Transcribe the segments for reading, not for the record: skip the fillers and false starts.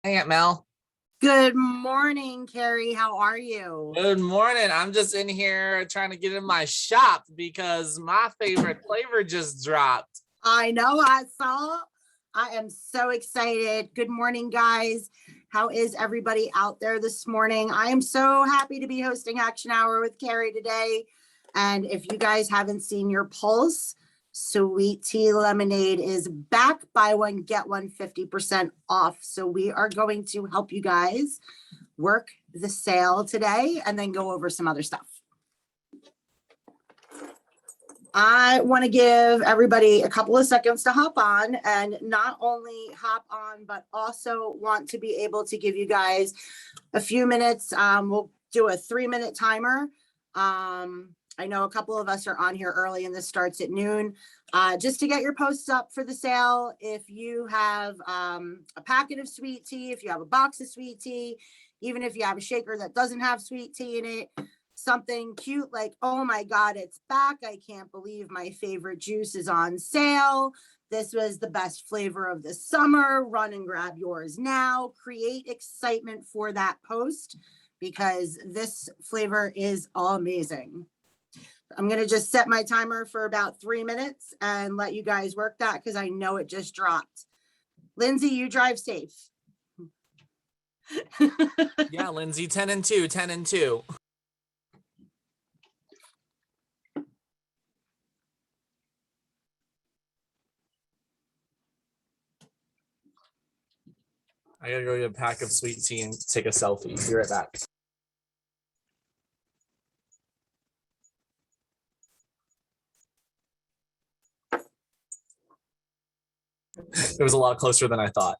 Hey, Aunt Mel. Good morning, Carrie. How are you? Good morning. I'm just in here trying to get in my shop because my favorite flavor just dropped. I know, I saw. I am so excited. Good morning, guys. How is everybody out there this morning? I am so happy to be hosting Action Hour with Carrie today. And if you guys haven't seen your pulse, Sweet Tea Lemonade is back. Buy one, get one 50% off. So we are going to help you guys work the sale today and then go over some other stuff. I want to give everybody a couple of seconds to hop on, and not only hop on, but also want to be able to give you guys a few minutes. We'll do a 3-minute timer. I know a couple of us are on here early and this starts at noon, just to get your posts up for the sale. If you have a packet of sweet tea, if you have a box of sweet tea, even if you have a shaker that doesn't have sweet tea in it, something cute like, oh my God, it's back. I can't believe my favorite juice is on sale. This was the best flavor of the summer. Run and grab yours now. Create excitement for that post because this flavor is amazing. I'm going to just set my timer for about 3 minutes and let you guys work that because I know it just dropped. Lindsay, you drive safe. Yeah, Lindsay, 10 and 2, 10 and 2. I gotta go get a pack of sweet tea and take a selfie. Be right back. It was a lot closer than I thought.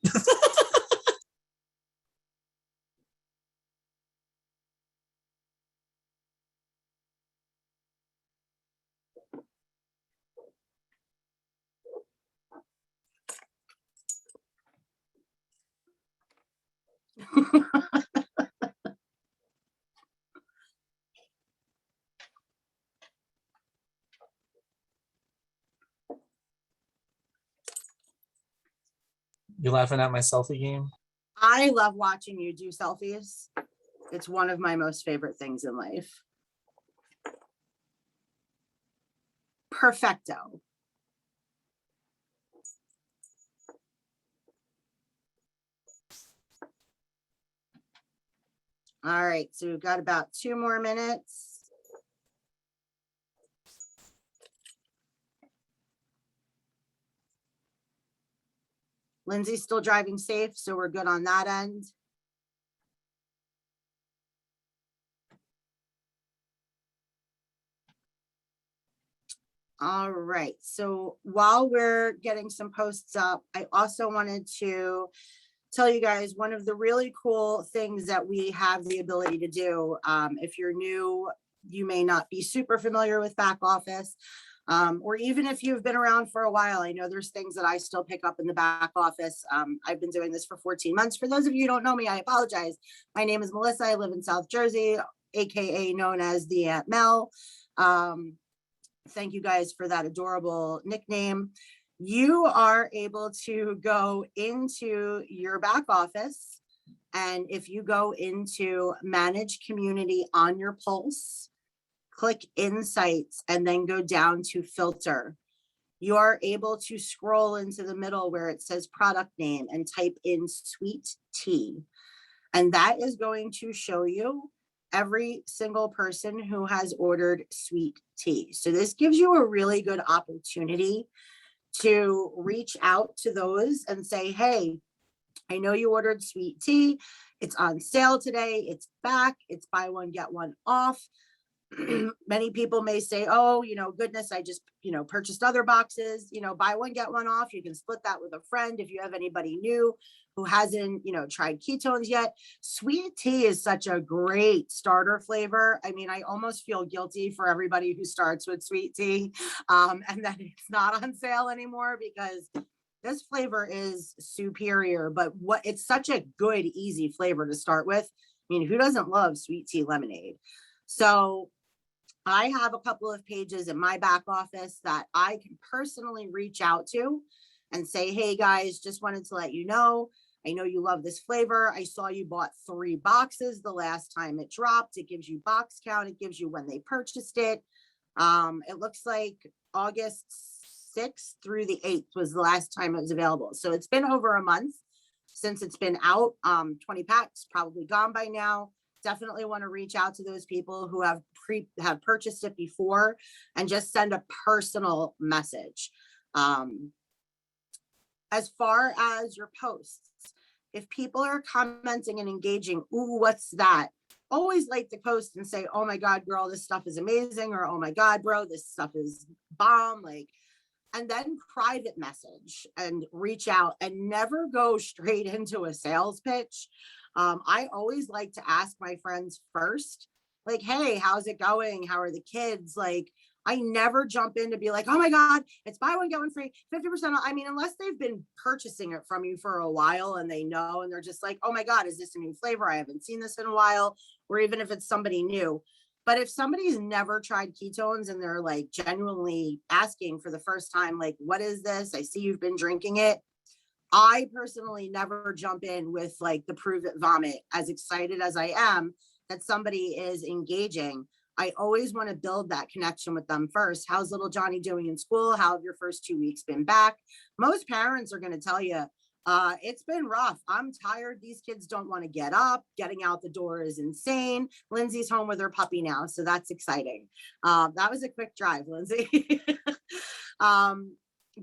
You laughing at my selfie game? I love watching you do selfies. It's one of my most favorite things in life. Perfecto. All right, so we've got about 2 more minutes. Lindsay's still driving safe, so we're good on that end. All right, so while we're getting some posts up, I also wanted to tell you guys one of the really cool things that we have the ability to do. If you're new, you may not be super familiar with back office. Or even if you've been around for a while, I know there's things that I still pick up in the back office. I've been doing this for 14 months. For those of you who don't know me, I apologize. My name is Melissa. I live in South Jersey, AKA known as the Aunt Mel. Thank you guys for that adorable nickname. You are able to go into your back office. And if you go into Manage Community on your Pulse, click Insights, and then go down to Filter. You are able to scroll into the middle where it says product name and type in Sweet Tea. And that is going to show you every single person who has ordered sweet tea. So this gives you a really good opportunity to reach out to those and say, hey, I know you ordered sweet tea. It's on sale today. It's back. It's buy one, get one off. Many people may say, oh, goodness, I just, purchased other boxes, buy one, get one off. You can split that with a friend. If you have anybody new who hasn't, tried ketones yet, sweet tea is such a great starter flavor. I mean, I almost feel guilty for everybody who starts with sweet tea and that it's not on sale anymore because this flavor is superior, but it's such a good, easy flavor to start with. I mean, who doesn't love sweet tea lemonade? So I have a couple of pages in my back office that I can personally reach out to and say, hey guys, just wanted to let you know, I know you love this flavor. I saw you bought 3 boxes the last time it dropped. It gives you box count. It gives you when they purchased it. It looks like August 6th through the 8th was the last time it was available. So it's been over a month since it's been out. 20 packs probably gone by now. Definitely want to reach out to those people who have purchased it before and just send a personal message. As far as your posts, if people are commenting and engaging, ooh, what's that? Always like to post and say, oh my God, girl, this stuff is amazing. Or, oh my God, bro, this stuff is bomb. Like, and then private message and reach out and never go straight into a sales pitch. I always like to ask my friends first, like, hey, how's it going? How are the kids? Like, I never jump in to be like, oh my God, it's buy one, get one free, 50% off. I mean, unless they've been purchasing it from you for a while and they know, and they're just like, oh my God, is this a new flavor? I haven't seen this in a while. Or even if it's somebody new. But if somebody's never tried ketones and they're like genuinely asking for the first time, like, what is this? I see you've been drinking it. I personally never jump in with like the prove it vomit. As excited as I am that somebody is engaging, I always want to build that connection with them first. How's little Johnny doing in school? How have your first 2 weeks been back? Most parents are going to tell you, it's been rough. I'm tired. These kids don't want to get up. Getting out the door is insane. Lindsay's home with her puppy now, so that's exciting. That was a quick drive, Lindsay.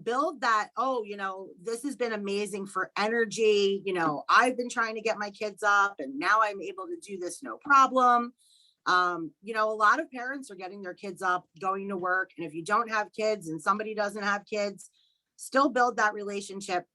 Build that, oh, you know, this has been amazing for energy. You know, I've been trying to get my kids up and now I'm able to do this no problem. You know, a lot of parents are getting their kids up, going to work. And if you don't have kids and somebody doesn't have kids, still build that relationship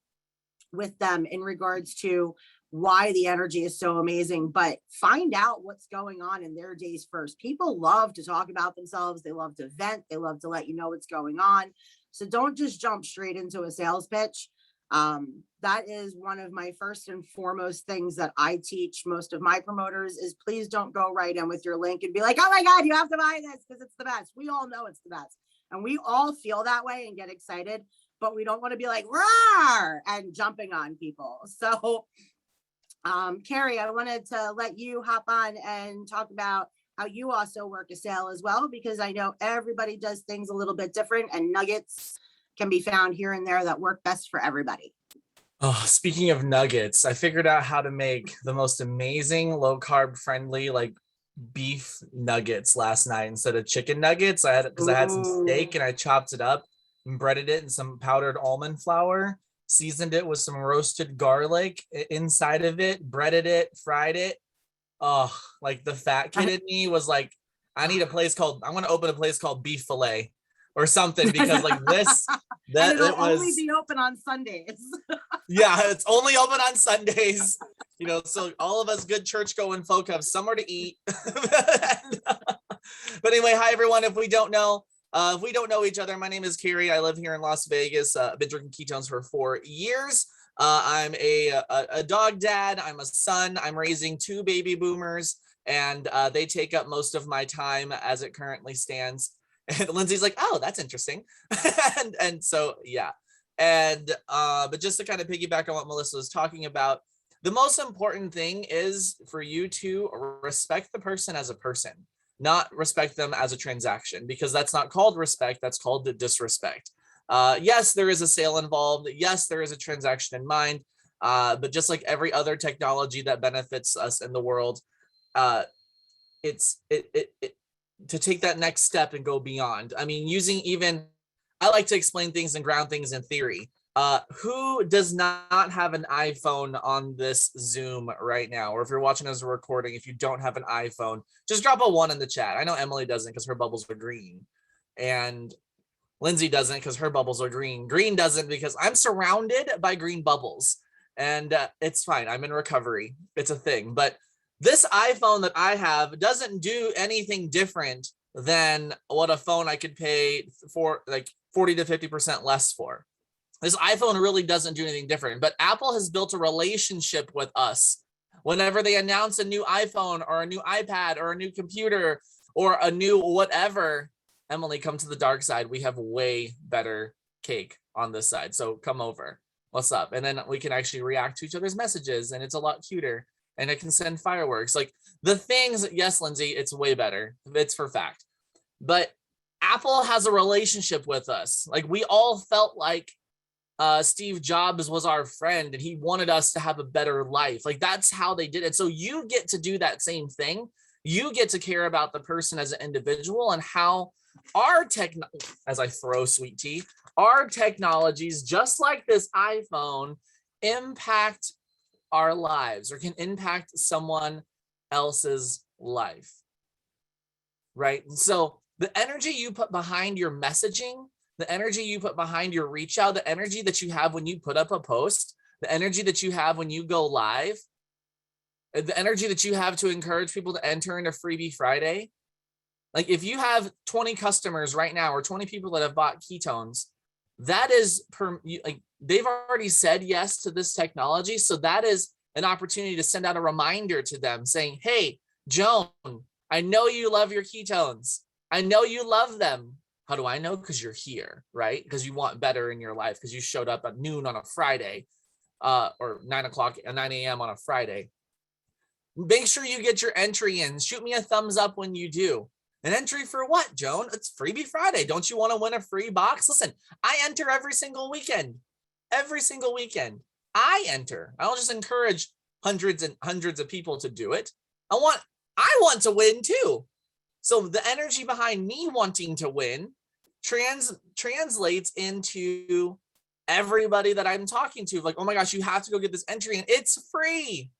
with them in regards to why the energy is so amazing, but find out what's going on in their days first. People love to talk about themselves. They love to vent. They love to let you know what's going on. So don't just jump straight into a sales pitch. That is one of my first and foremost things that I teach most of my promoters is please don't go right in with your link and be like, oh my God, you have to buy this because it's the best. We all know it's the best. And we all feel that way and get excited, but we don't want to be like, roar and jumping on people. So, Carrie, I wanted to let you hop on and talk about how you also work a sale as well, because I know everybody does things a little bit different and nuggets can be found here and there that work best for everybody. Oh, speaking of nuggets, I figured out how to make the most amazing low carb friendly like beef nuggets last night instead of chicken nuggets. I had some steak and I chopped it up and breaded it in some powdered almond flour, seasoned it with some roasted garlic inside of it, breaded it, fried it. Oh, like the fat kid in me was like, I'm going to open a place called Beef Filet or something because like this, that and it'll only be open on Sundays. Yeah, it's only open on Sundays, you know, so all of us good church going folk have somewhere to eat. But anyway, hi everyone. If we don't know each other, my name is Carrie. I live here in Las Vegas. I've been drinking ketones for 4 years. I'm a dog dad. I'm a son. I'm raising 2 baby boomers, and they take up most of my time as it currently stands. And Lindsay's like, oh, that's interesting. and so, yeah. And but just to kind of piggyback on what Melissa was talking about, the most important thing is for you to respect the person as a person, not respect them as a transaction, because that's not called respect. That's called the disrespect. Yes, there is a sale involved. Yes, there is a transaction in mind. But just like every other technology that benefits us in the world, it's to take that next step and go beyond. I mean, I like to explain things and ground things in theory. Who does not have an iPhone on this Zoom right now? Or if you're watching as a recording, if you don't have an iPhone, just drop a 1 in the chat. I know Emily doesn't because her bubbles are green. And Lindsay doesn't because her bubbles are green. Green doesn't because I'm surrounded by green bubbles. And it's fine. I'm in recovery. It's a thing. But this iPhone that I have doesn't do anything different than what a phone I could pay for like 40 to 50% less for. This iPhone really doesn't do anything different, but Apple has built a relationship with us. Whenever they announce a new iPhone or a new iPad or a new computer or a new whatever, Emily, come to the dark side. We have way better cake on this side, so come over. what's up? And then we can actually react to each other's messages, and it's a lot cuter. And it can send fireworks. Like the things, yes, Lindsay, it's way better. It's for fact. But Apple has a relationship with us. Like we all felt like Steve Jobs was our friend and he wanted us to have a better life. Like that's how they did it. So you get to do that same thing. You get to care about the person as an individual and how our as I throw sweet tea, our technologies, just like this iPhone, impact our lives or can impact someone else's life. Right? And so the energy you put behind your messaging, the energy you put behind your reach out, the energy that you have when you put up a post, the energy that you have when you go live, the energy that you have to encourage people to enter into Freebie Friday. Like if you have 20 customers right now or 20 people that have bought ketones, that is like they've already said yes to this technology. So that is an opportunity to send out a reminder to them saying, hey, Joan, I know you love your ketones. I know you love them. How do I know? Because you're here, right? Because you want better in your life because you showed up at noon on a Friday or 9 a.m. on a Friday. Make sure you get your entry in. Shoot me a thumbs up when you do. An entry for what, Joan? It's Freebie Friday. Don't you want to win a free box? Listen, I enter every single weekend. Every single weekend. I enter. I don't just encourage hundreds and hundreds of people to do it. I want to win too. So the energy behind me wanting to win translates into everybody that I'm talking to. Like, oh my gosh, you have to go get this entry and it's free.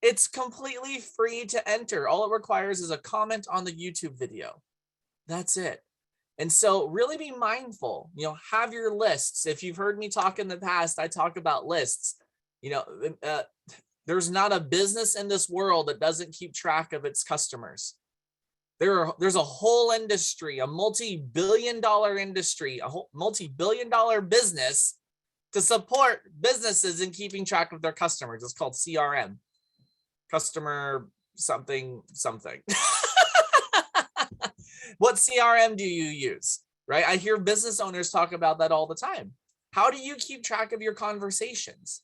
It's completely free to enter. All it requires is a comment on the YouTube video. That's it. And so really be mindful, have your lists. If you've heard me talk in the past, I talk about lists. There's not a business in this world that doesn't keep track of its customers. There's a whole industry, a multi-billion-dollar industry, a whole multi-billion-dollar business to support businesses in keeping track of their customers. It's called CRM. Customer something. What CRM do you use, right? I hear business owners talk about that all the time. How do you keep track of your conversations?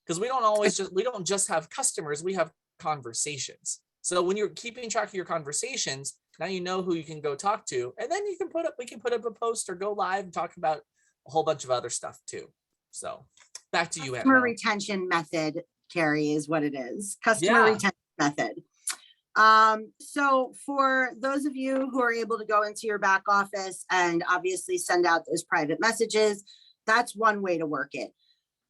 Because we don't just have customers, we have conversations. So when you're keeping track of your conversations, now you know who you can go talk to, and then we can put up a post or go live and talk about a whole bunch of other stuff too. So back to you, Customer retention method, Carrie, is what it is. Customer retention method. So for those of you who are able to go into your back office and obviously send out those private messages, that's one way to work it.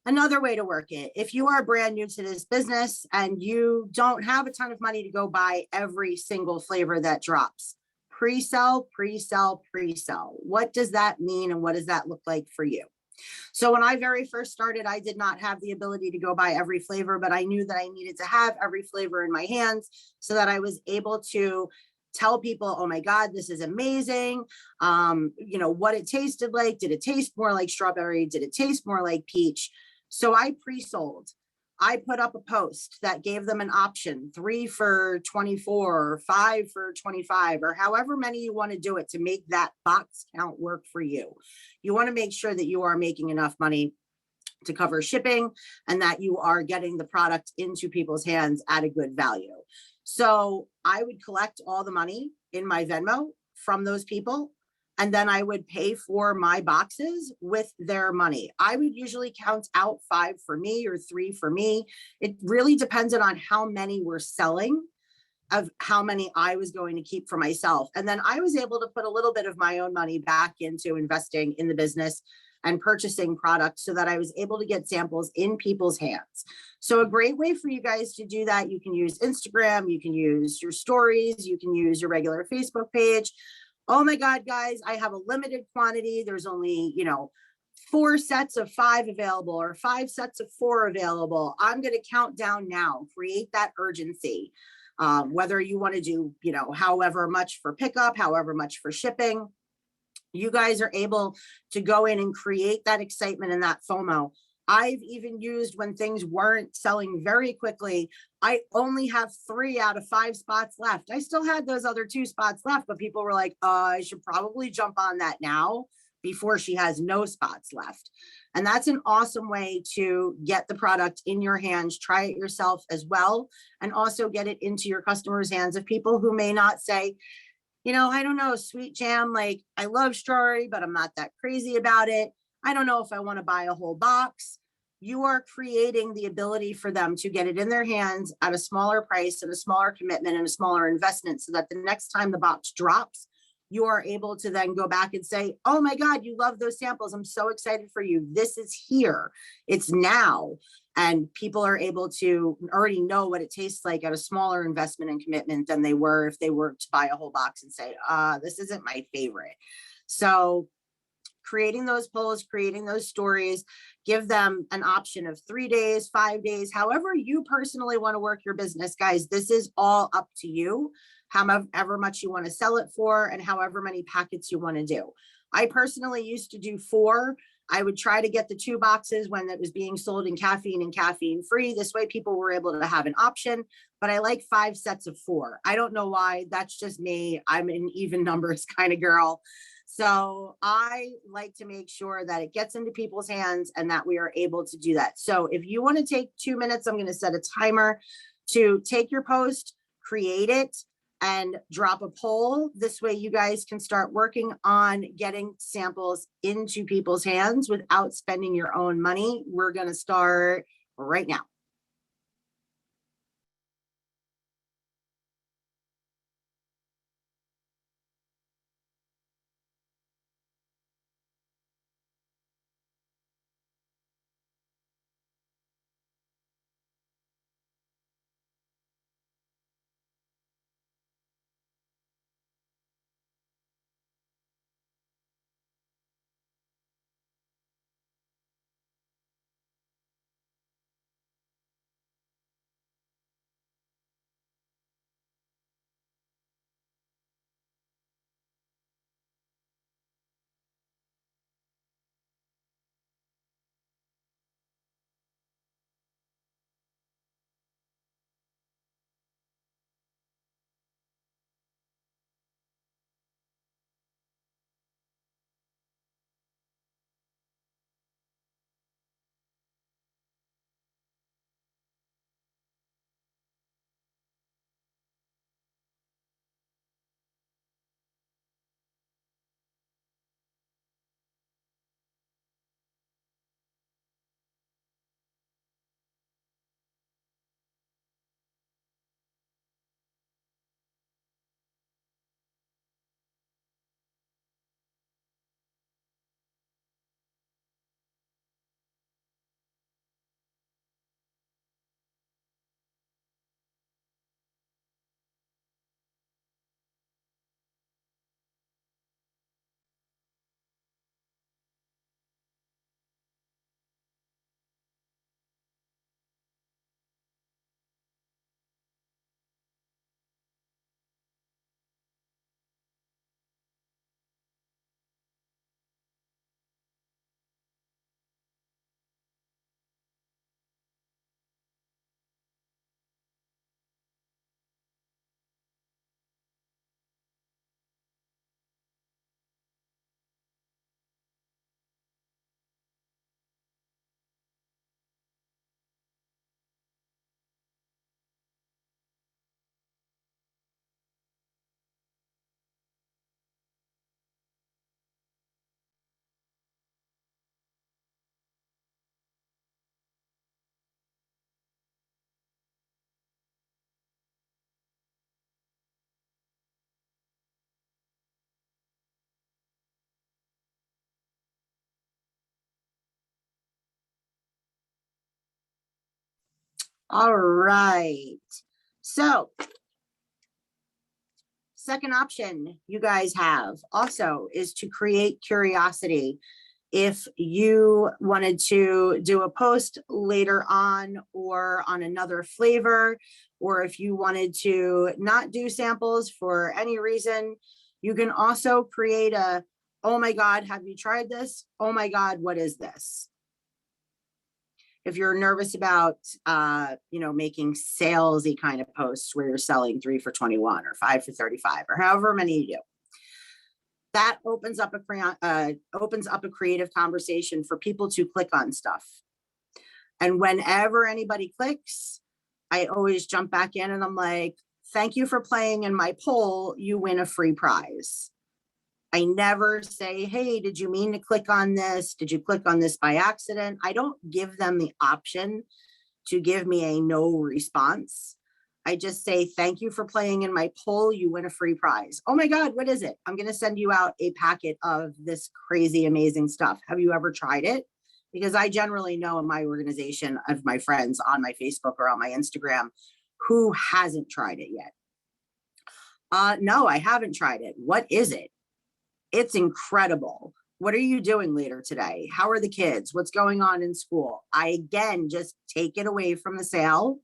Another way to work it, if you are brand new to this business and you don't have a ton of money to go buy every single flavor that drops, pre-sell, pre-sell, pre-sell. What does that mean and what does that look like for you? So when I very first started, I did not have the ability to go buy every flavor, but I knew that I needed to have every flavor in my hands so that I was able to tell people, oh my God, this is amazing. What it tasted like. Did it taste more like strawberry? Did it taste more like peach? So I pre-sold. I put up a post that gave them an option, 3 for 24 or 5 for 25, or however many you want to do it to make that box count work for you. You want to make sure that you are making enough money to cover shipping and that you are getting the product into people's hands at a good value. So I would collect all the money in my Venmo from those people, and then I would pay for my boxes with their money. I would usually count out 5 for me or 3 for me. It really depended on how many were selling, of how many I was going to keep for myself. And then I was able to put a little bit of my own money back into investing in the business and purchasing products so that I was able to get samples in people's hands. So a great way for you guys to do that, you can use Instagram, you can use your stories, you can use your regular Facebook page. Oh my God, guys, I have a limited quantity. There's only, 4 sets of 5 available or 5 sets of 4 available. I'm going to count down now, create that urgency. Whether you want to do, however much for pickup, however much for shipping, you guys are able to go in and create that excitement and that FOMO. I've even used when things weren't selling very quickly. I only have 3 out of 5 spots left. I still had those other 2 spots left, but people were like, I should probably jump on that now before she has no spots left. And that's an awesome way to get the product in your hands, try it yourself as well, and also get it into your customers' hands of people who may not say, you know, I don't know, sweet jam, like I love strawberry, but I'm not that crazy about it. I don't know if I want to buy a whole box. You are creating the ability for them to get it in their hands at a smaller price and a smaller commitment and a smaller investment, so that the next time the box drops, you are able to then go back and say, oh my God, you love those samples. I'm so excited for you. This is here. It's now. And people are able to already know what it tastes like at a smaller investment and commitment than they were if they were to buy a whole box and say, this isn't my favorite. So creating those polls, creating those stories, give them an option of 3 days, 5 days, however you personally want to work your business, guys. This is all up to you, however much you want to sell it for and however many packets you want to do. I personally used to do 4. I would try to get the 2 boxes when it was being sold in caffeine and caffeine free. This way people were able to have an option, but I like 5 sets of 4. I don't know why. That's just me. I'm an even numbers kind of girl. So I like to make sure that it gets into people's hands and that we are able to do that. So if you want to take 2 minutes, I'm going to set a timer to take your post, create it, and drop a poll. This way you guys can start working on getting samples into people's hands without spending your own money. We're going to start right now. All right. So second option you guys have also is to create curiosity. If you wanted to do a post later on or on another flavor, or if you wanted to not do samples for any reason, you can also create a, oh my God, have you tried this? Oh my God, what is this? If you're nervous about, making salesy kind of posts where you're selling 3 for 21 or 5 for 35 or however many you do. that opens up a creative conversation for people to click on stuff. And whenever anybody clicks, I always jump back in and I'm like, thank you for playing in my poll. You win a free prize. I never say, hey, did you mean to click on this? Did you click on this by accident? I don't give them the option to give me a no response. I just say, thank you for playing in my poll. You win a free prize. Oh my God, what is it? I'm going to send you out a packet of this crazy, amazing stuff. Have you ever tried it? Because I generally know in my organization of my friends on my Facebook or on my Instagram who hasn't tried it yet. No, I haven't tried it. What is it? It's incredible. What are you doing later today? How are the kids? What's going on in school? I, again, just take it away from the sale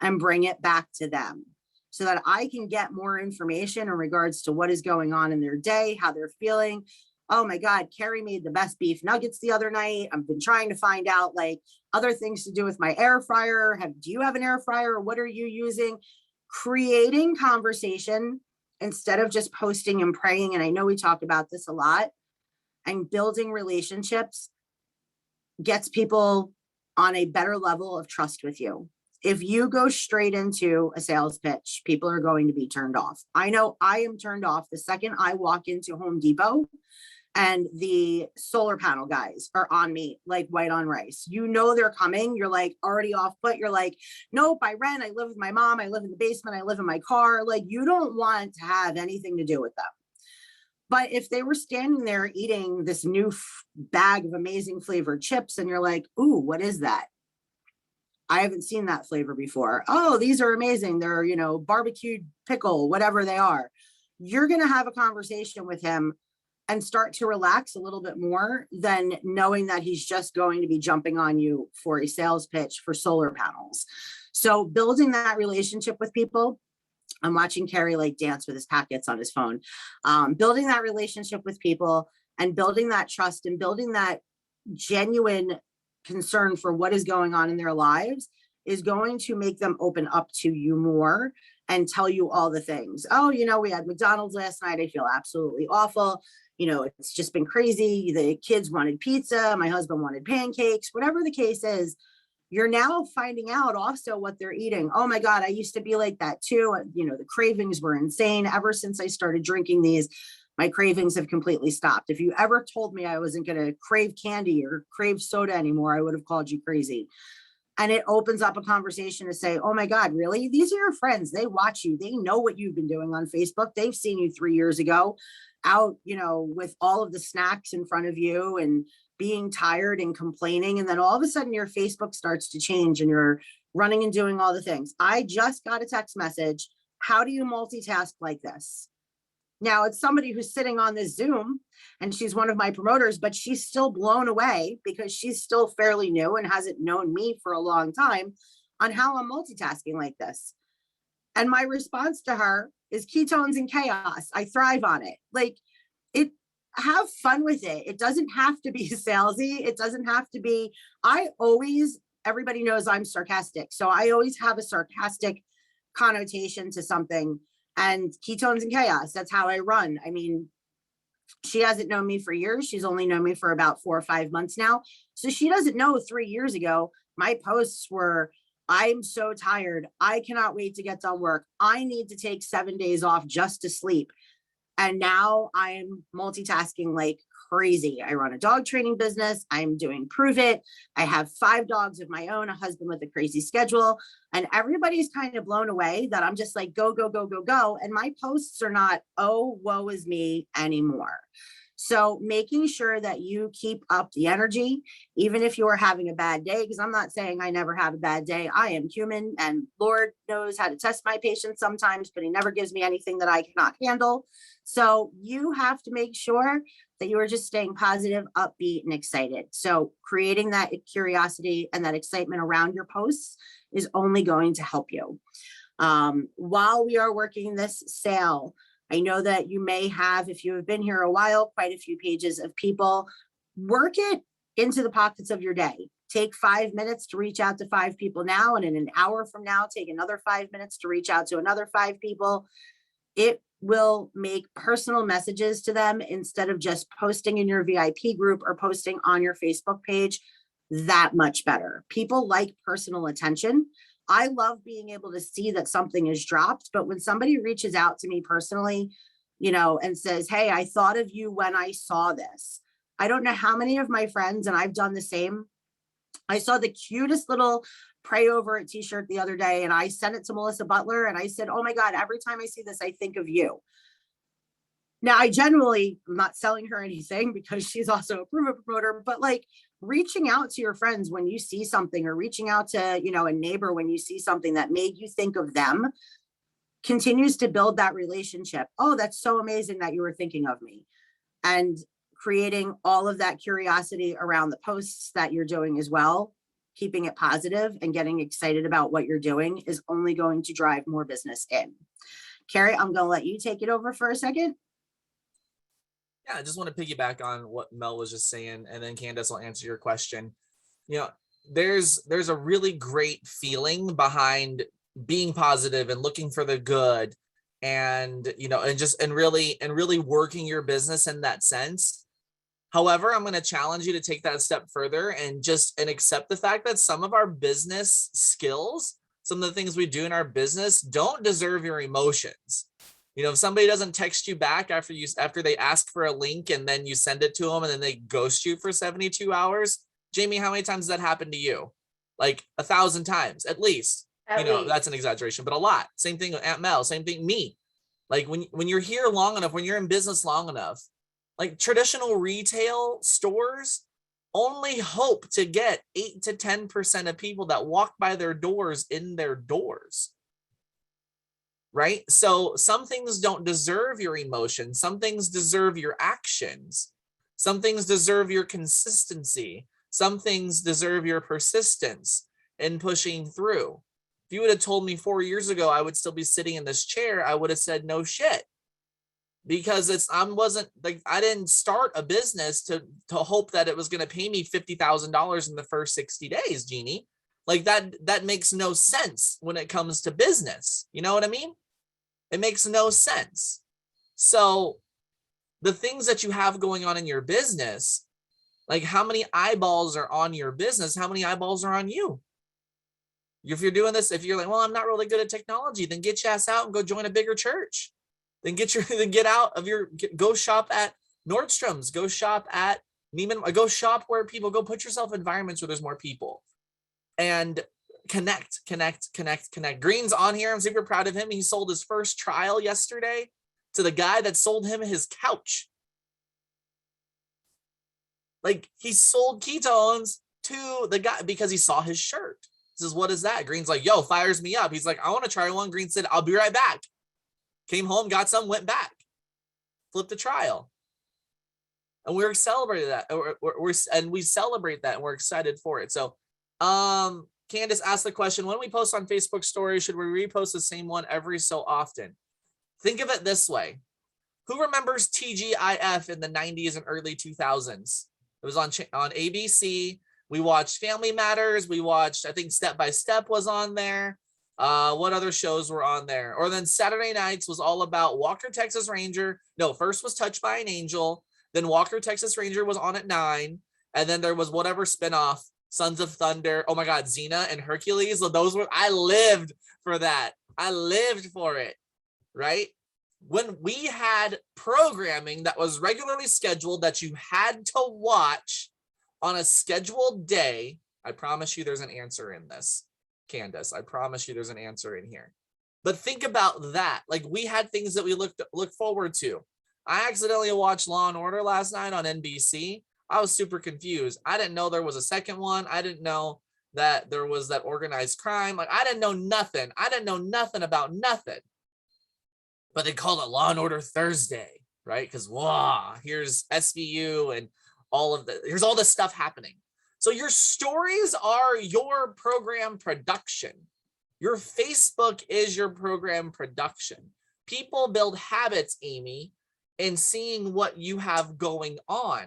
and bring it back to them so that I can get more information in regards to what is going on in their day, how they're feeling. Oh my God, Carrie made the best beef nuggets the other night. I've been trying to find out like other things to do with my air fryer. Do you have an air fryer? What are you using? Creating conversation instead of just posting and praying. And I know we talk about this a lot, and building relationships gets people on a better level of trust with you. If you go straight into a sales pitch, people are going to be turned off. I know I am turned off the second I walk into Home Depot and the solar panel guys are on me like white on rice. You know they're coming. You're like already off put. You're like, nope, I rent. I live with my mom. I live in the basement. I live in my car. Like, you don't want to have anything to do with them. But if they were standing there eating this new bag of amazing flavored chips and you're like, ooh, what is that? I haven't seen that flavor before. Oh, these are amazing. They're, barbecued pickle, whatever they are. You're going to have a conversation with him and start to relax a little bit more than knowing that he's just going to be jumping on you for a sales pitch for solar panels. So building that relationship with people. I'm watching Carrie like dance with his packets on his phone. Building that relationship with people and building that trust and building that genuine concern for what is going on in their lives is going to make them open up to you more and tell you all the things. Oh, we had McDonald's last night. I feel absolutely awful. It's just been crazy. The kids wanted pizza. My husband wanted pancakes, whatever the case is. You're now finding out also what they're eating. Oh my God, I used to be like that too. The cravings were insane. Ever since I started drinking these, my cravings have completely stopped. If you ever told me I wasn't going to crave candy or crave soda anymore, I would have called you crazy. And it opens up a conversation to say, oh my God, really? These are your friends. They watch you. They know what you've been doing on Facebook. They've seen you 3 years ago out, with all of the snacks in front of you and being tired and complaining. And then all of a sudden your Facebook starts to change and you're running and doing all the things. I just got a text message. How do you multitask like this? Now it's somebody who's sitting on this Zoom and she's one of my promoters, but she's still blown away because she's still fairly new and hasn't known me for a long time on how I'm multitasking like this. And my response to her is ketones and chaos. I thrive on it. Have fun with it. It doesn't have to be salesy. It doesn't have to be, everybody knows I'm sarcastic. So I always have a sarcastic connotation to something, and ketones and chaos. That's how I run. I mean, she hasn't known me for years. She's only known me for about 4 or 5 months now. So she doesn't know 3 years ago, my posts were, I'm so tired. I cannot wait to get done work. I need to take 7 days off just to sleep. And now I'm multitasking like crazy. I run a dog training business. I'm doing Prove It. I have 5 dogs of my own, a husband with a crazy schedule. And everybody's kind of blown away that I'm just like, go, go, go, go, go. And my posts are not, oh, woe is me anymore. So making sure that you keep up the energy, even if you are having a bad day, because I'm not saying I never have a bad day. I am human and Lord knows how to test my patience sometimes, but he never gives me anything that I cannot handle. So you have to make sure that you are just staying positive, upbeat, and excited. So creating that curiosity and that excitement around your posts is only going to help you. While we are working this sale, I know that you may have, if you have been here a while, quite a few pages of people. Work it into the pockets of your day. Take 5 minutes to reach out to 5 people now, and in an hour from now, take another 5 minutes to reach out to another 5 people. it will make personal messages to them instead of just posting in your VIP group or posting on your Facebook page that much better. People like personal attention. I love being able to see that something is dropped, but when somebody reaches out to me personally, and says, hey, I thought of you when I saw this. I don't know how many of my friends, and I've done the same. I saw the cutest little Pray Over It t-shirt the other day, and I sent it to Melissa Butler, and I said, oh my God, every time I see this, I think of you. Now, I generally am not selling her anything because she's also a proven promoter, but like reaching out to your friends when you see something, or reaching out to, a neighbor when you see something that made you think of them, continues to build that relationship. Oh, that's so amazing that you were thinking of me. And creating all of that curiosity around the posts that you're doing as well, keeping it positive and getting excited about what you're doing is only going to drive more business in. Carrie, I'm going to let you take it over for a second. Yeah, I just want to piggyback on what Mel was just saying, and then Candace will answer your question. There's a really great feeling behind being positive and looking for the good, and really working your business in that sense. However, I'm going to challenge you to take that a step further and accept the fact that some of our business skills, some of the things we do in our business, don't deserve your emotions. If somebody doesn't text you back after they ask for a link and then you send it to them and then they ghost you for 72 hours, Jamie, how many times has that happened to you? Like 1,000 times at least. That's an exaggeration, but a lot. Same thing with Aunt Mel, same thing me. Like when you're here long enough, when you're in business long enough, like traditional retail stores only hope to get 8 to 10% of people that walk by their doors in their doors. Right? So some things don't deserve your emotion. Some things deserve your actions. Some things deserve your consistency. Some things deserve your persistence in pushing through. If you would have told me 4 years ago I would still be sitting in this chair, I would have said no shit. Because I didn't start a business to hope that it was going to pay me $50,000 in the first 60 days, Jeannie. Like that makes no sense when it comes to business. You know what I mean? It makes no sense. So the things that you have going on in your business, like how many eyeballs are on your business? How many eyeballs are on you? If you're doing this, if you're like, well, I'm not really good at technology, then get your ass out and go join a bigger church. Then go shop at Nordstrom's, go shop at Neiman, go shop where people go, put yourself in environments where there's more people and connect. Green's on here. I'm super proud of him. He sold his first trial yesterday to the guy that sold him his couch. Like he sold ketones to the guy because he saw his shirt. He says, what is that? Green's like, yo, fires me up. He's like, I want to try one. Green said, I'll be right back. Came home, got some, went back, flipped the trial. And we're celebrating that. We celebrate that and we're excited for it. So Candace asked the question, when we post on Facebook stories, should we repost the same one every so often? Think of it this way. Who remembers TGIF in the 90s and early 2000s? It was on ABC. We watched Family Matters. We watched, I think Step by Step was on there. What other shows were on there? Or then Saturday nights was all about Walker, Texas Ranger. No, first was Touched by an Angel. Then Walker, Texas Ranger was on at 9. And then there was whatever spinoff, Sons of Thunder. Oh my God, Xena and Hercules. So I lived for that. I lived for it, right? When we had programming that was regularly scheduled that you had to watch on a scheduled day, I promise you there's an answer in this, Candace. I promise you there's an answer in here. But think about that. Like we had things that we look forward to. I accidentally watched Law and Order last night on NBC. I was super confused. I didn't know there was a second one. I didn't know that there was that organized crime. Like I didn't know nothing. I didn't know nothing about nothing. But they called it Law and Order Thursday, right? Because here's SVU and here's all this stuff happening. So your stories are your program production. Your Facebook is your program production. People build habits, Amy, in seeing what you have going on.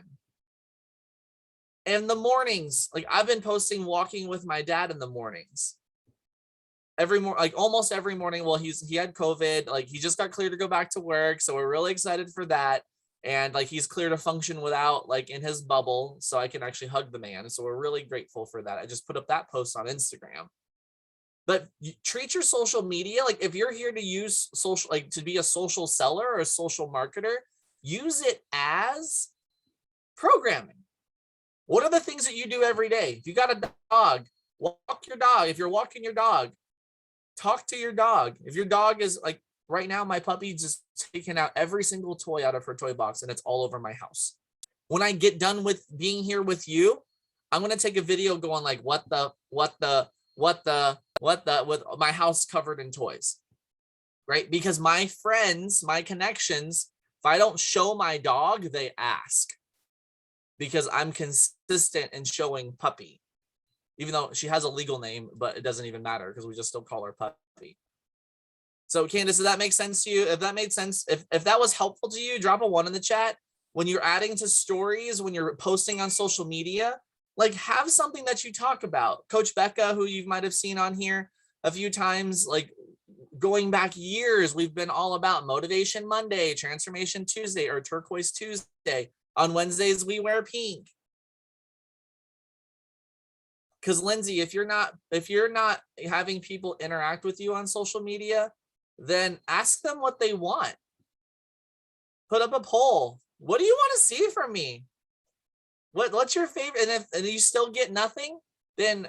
In the mornings, like I've been posting walking with my dad in the mornings. like almost every morning. Well, he had COVID, like he just got cleared to go back to work. So we're really excited for that. And like he's clear to function without like in his bubble. So I can actually hug the man. So we're really grateful for that. I just put up that post on Instagram. But you treat your social media like if you're here to use social, like to be a social seller or a social marketer, use it as programming. What are the things that you do every day? If you got a dog, walk your dog. If you're walking your dog, talk to your dog. If your dog is like right now, my puppy just taking out every single toy out of her toy box and it's all over my house. When I get done with being here with you, I'm going to take a video going like, with my house covered in toys, right? Because my friends, my connections, if I don't show my dog, they ask because I'm consistent in showing puppy, even though she has a legal name, but it doesn't even matter because we just still call her puppy. So Candace, does that make sense to you? If that made sense, if that was helpful to you, drop a 1 in the chat. When you're adding to stories, when you're posting on social media, like have something that you talk about. Coach Becca, who you might have seen on here a few times, like going back years, we've been all about Motivation Monday, Transformation Tuesday, or Turquoise Tuesday. On Wednesdays, we wear pink. Because Lindsay, if you're not having people interact with you on social media, then ask them what they want. Put up a poll. What do you want to see from me? What's your favorite? And if you still get nothing, then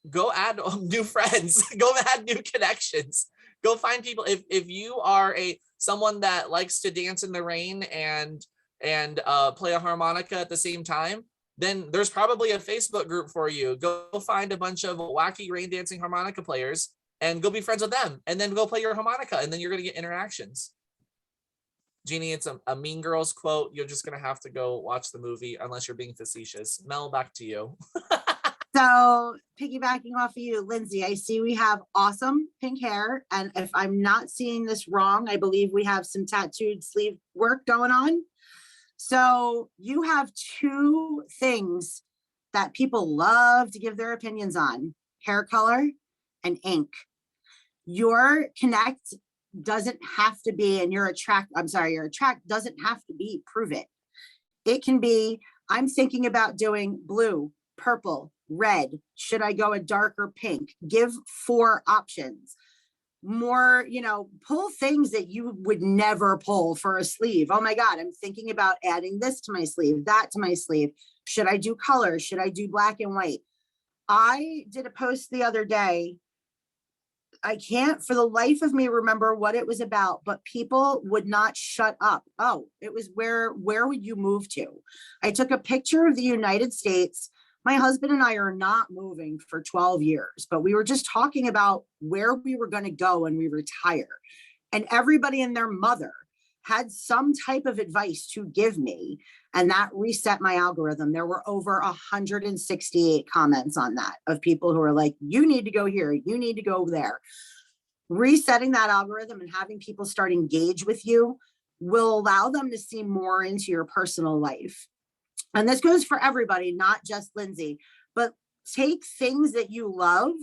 go add new friends. Go add new connections. Go find people. If you are someone that likes to dance in the rain and play a harmonica at the same time, then there's probably a Facebook group for you. Go find a bunch of wacky rain dancing harmonica players and go be friends with them, and then go play your harmonica, and then you're going to get interactions. Jeannie, it's a Mean Girls quote. You're just going to have to go watch the movie unless you're being facetious. Mel, back to you. So piggybacking off of you, Lindsay, I see we have awesome pink hair. And if I'm not seeing this wrong, I believe we have some tattooed sleeve work going on. So you have 2 things that people love to give their opinions on: hair color and ink. Your connect doesn't have to be, and your attract doesn't have to be prove it. It can be, I'm thinking about doing blue, purple, red. Should I go a darker pink? Give 4 options. More, pull things that you would never pull for a sleeve. Oh my God, I'm thinking about adding this to my sleeve, that to my sleeve. Should I do color? Should I do black and white? I did a post the other day. I can't for the life of me remember what it was about, but people would not shut up. Oh, it was where would you move to? I took a picture of the United States. My husband and I are not moving for 12 years, but we were just talking about where we were going to go when we retire. And everybody and their mother had some type of advice to give me, and that reset my algorithm. There were over 168 comments on that of people who are like, you need to go here, you need to go there. Resetting that algorithm and having people start engage with you will allow them to see more into your personal life. And this goes for everybody, not just Lindsay, but take things that you love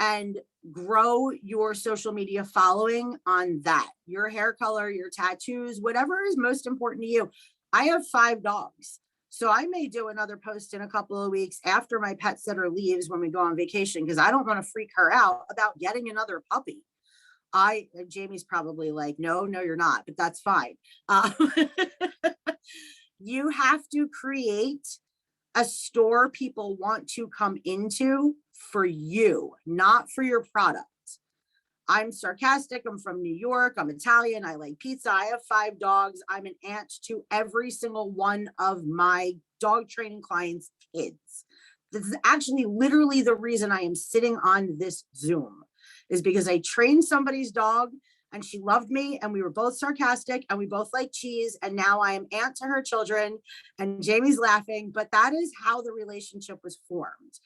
and grow your social media following on that. Your hair color, your tattoos, whatever is most important to you. I have 5 dogs. So I may do another post in a couple of weeks after my pet sitter leaves when we go on vacation, because I don't want to freak her out about getting another puppy. Jamie's probably like, no, you're not, but that's fine. You have to create a store people want to come into for you, not for your product. I'm sarcastic. I'm from New York. I'm Italian. I like pizza. I have 5 dogs. I'm an aunt to every single one of my dog training clients' kids. This is actually literally the reason I am sitting on this Zoom, is because I trained somebody's dog and she loved me, and we were both sarcastic, and we both like cheese, and now I am aunt to her children, and Jamie's laughing, but that is how the relationship was formed.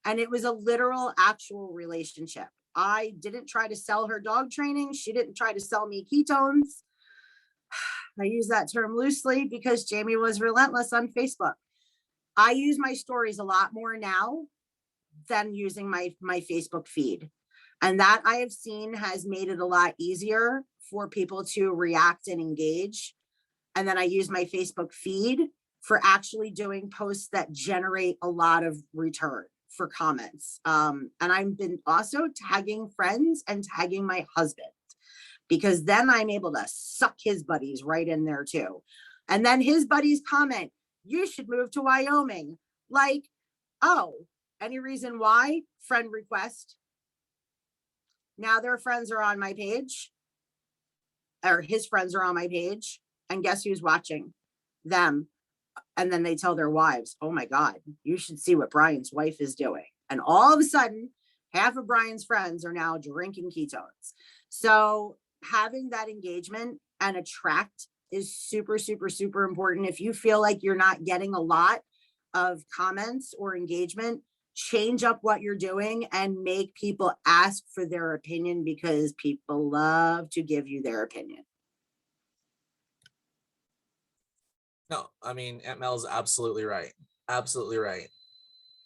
And it was a literal, actual relationship. I didn't try to sell her dog training. She didn't try to sell me ketones. I use that term loosely because Jamie was relentless on Facebook. I use my stories a lot more now than using my Facebook feed. And that I have seen has made it a lot easier for people to react and engage. And then I use my Facebook feed for actually doing posts that generate a lot of return for comments. And I've been also tagging friends and tagging my husband, because then I'm able to suck his buddies right in there too. And then his buddies comment, you should move to Wyoming. Like, oh, any reason why? Friend request. Now their friends are on my page, or his friends are on my page. And guess who's watching? Them. And then they tell their wives, oh my God, you should see what Brian's wife is doing. And all of a sudden, half of Brian's friends are now drinking ketones. So having that engagement and attract is super, super, super important. If you feel like you're not getting a lot of comments or engagement, change up what you're doing and make people ask for their opinion, because people love to give you their opinion. No, I mean, Aunt Mel's absolutely right. Absolutely right.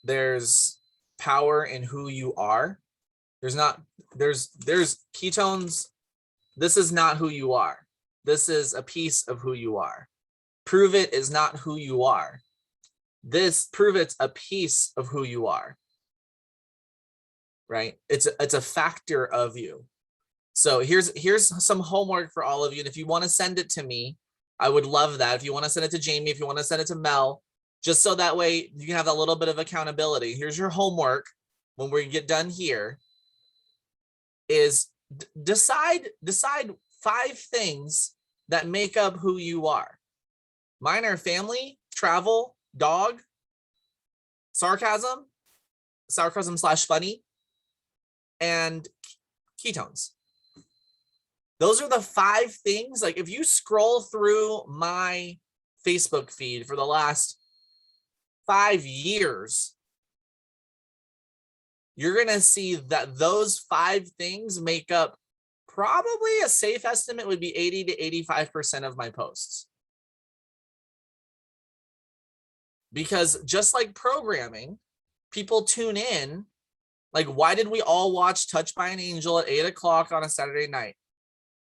There's power in who you are. There's ketones. This is not who you are. This is a piece of who you are. Prove it is not who you are. Prove it's a piece of who you are. Right? It's a factor of you. So here's some homework for all of you. And if you want to send it to me, I would love that. If you want to send it to Jamie, if you want to send it to Mel, just so that way you can have a little bit of accountability. Here's your homework when we get done here is decide 5 things that make up who you are. Mine are family, travel, dog, sarcasm / funny, and ketones. Those are the 5 things. Like if you scroll through my Facebook feed for the last 5 years, you're going to see that those 5 things make up, probably a safe estimate would be 80 to 85% of my posts. Because just like programming, people tune in. Like, why did we all watch Touched by an Angel at 8 o'clock on a Saturday night?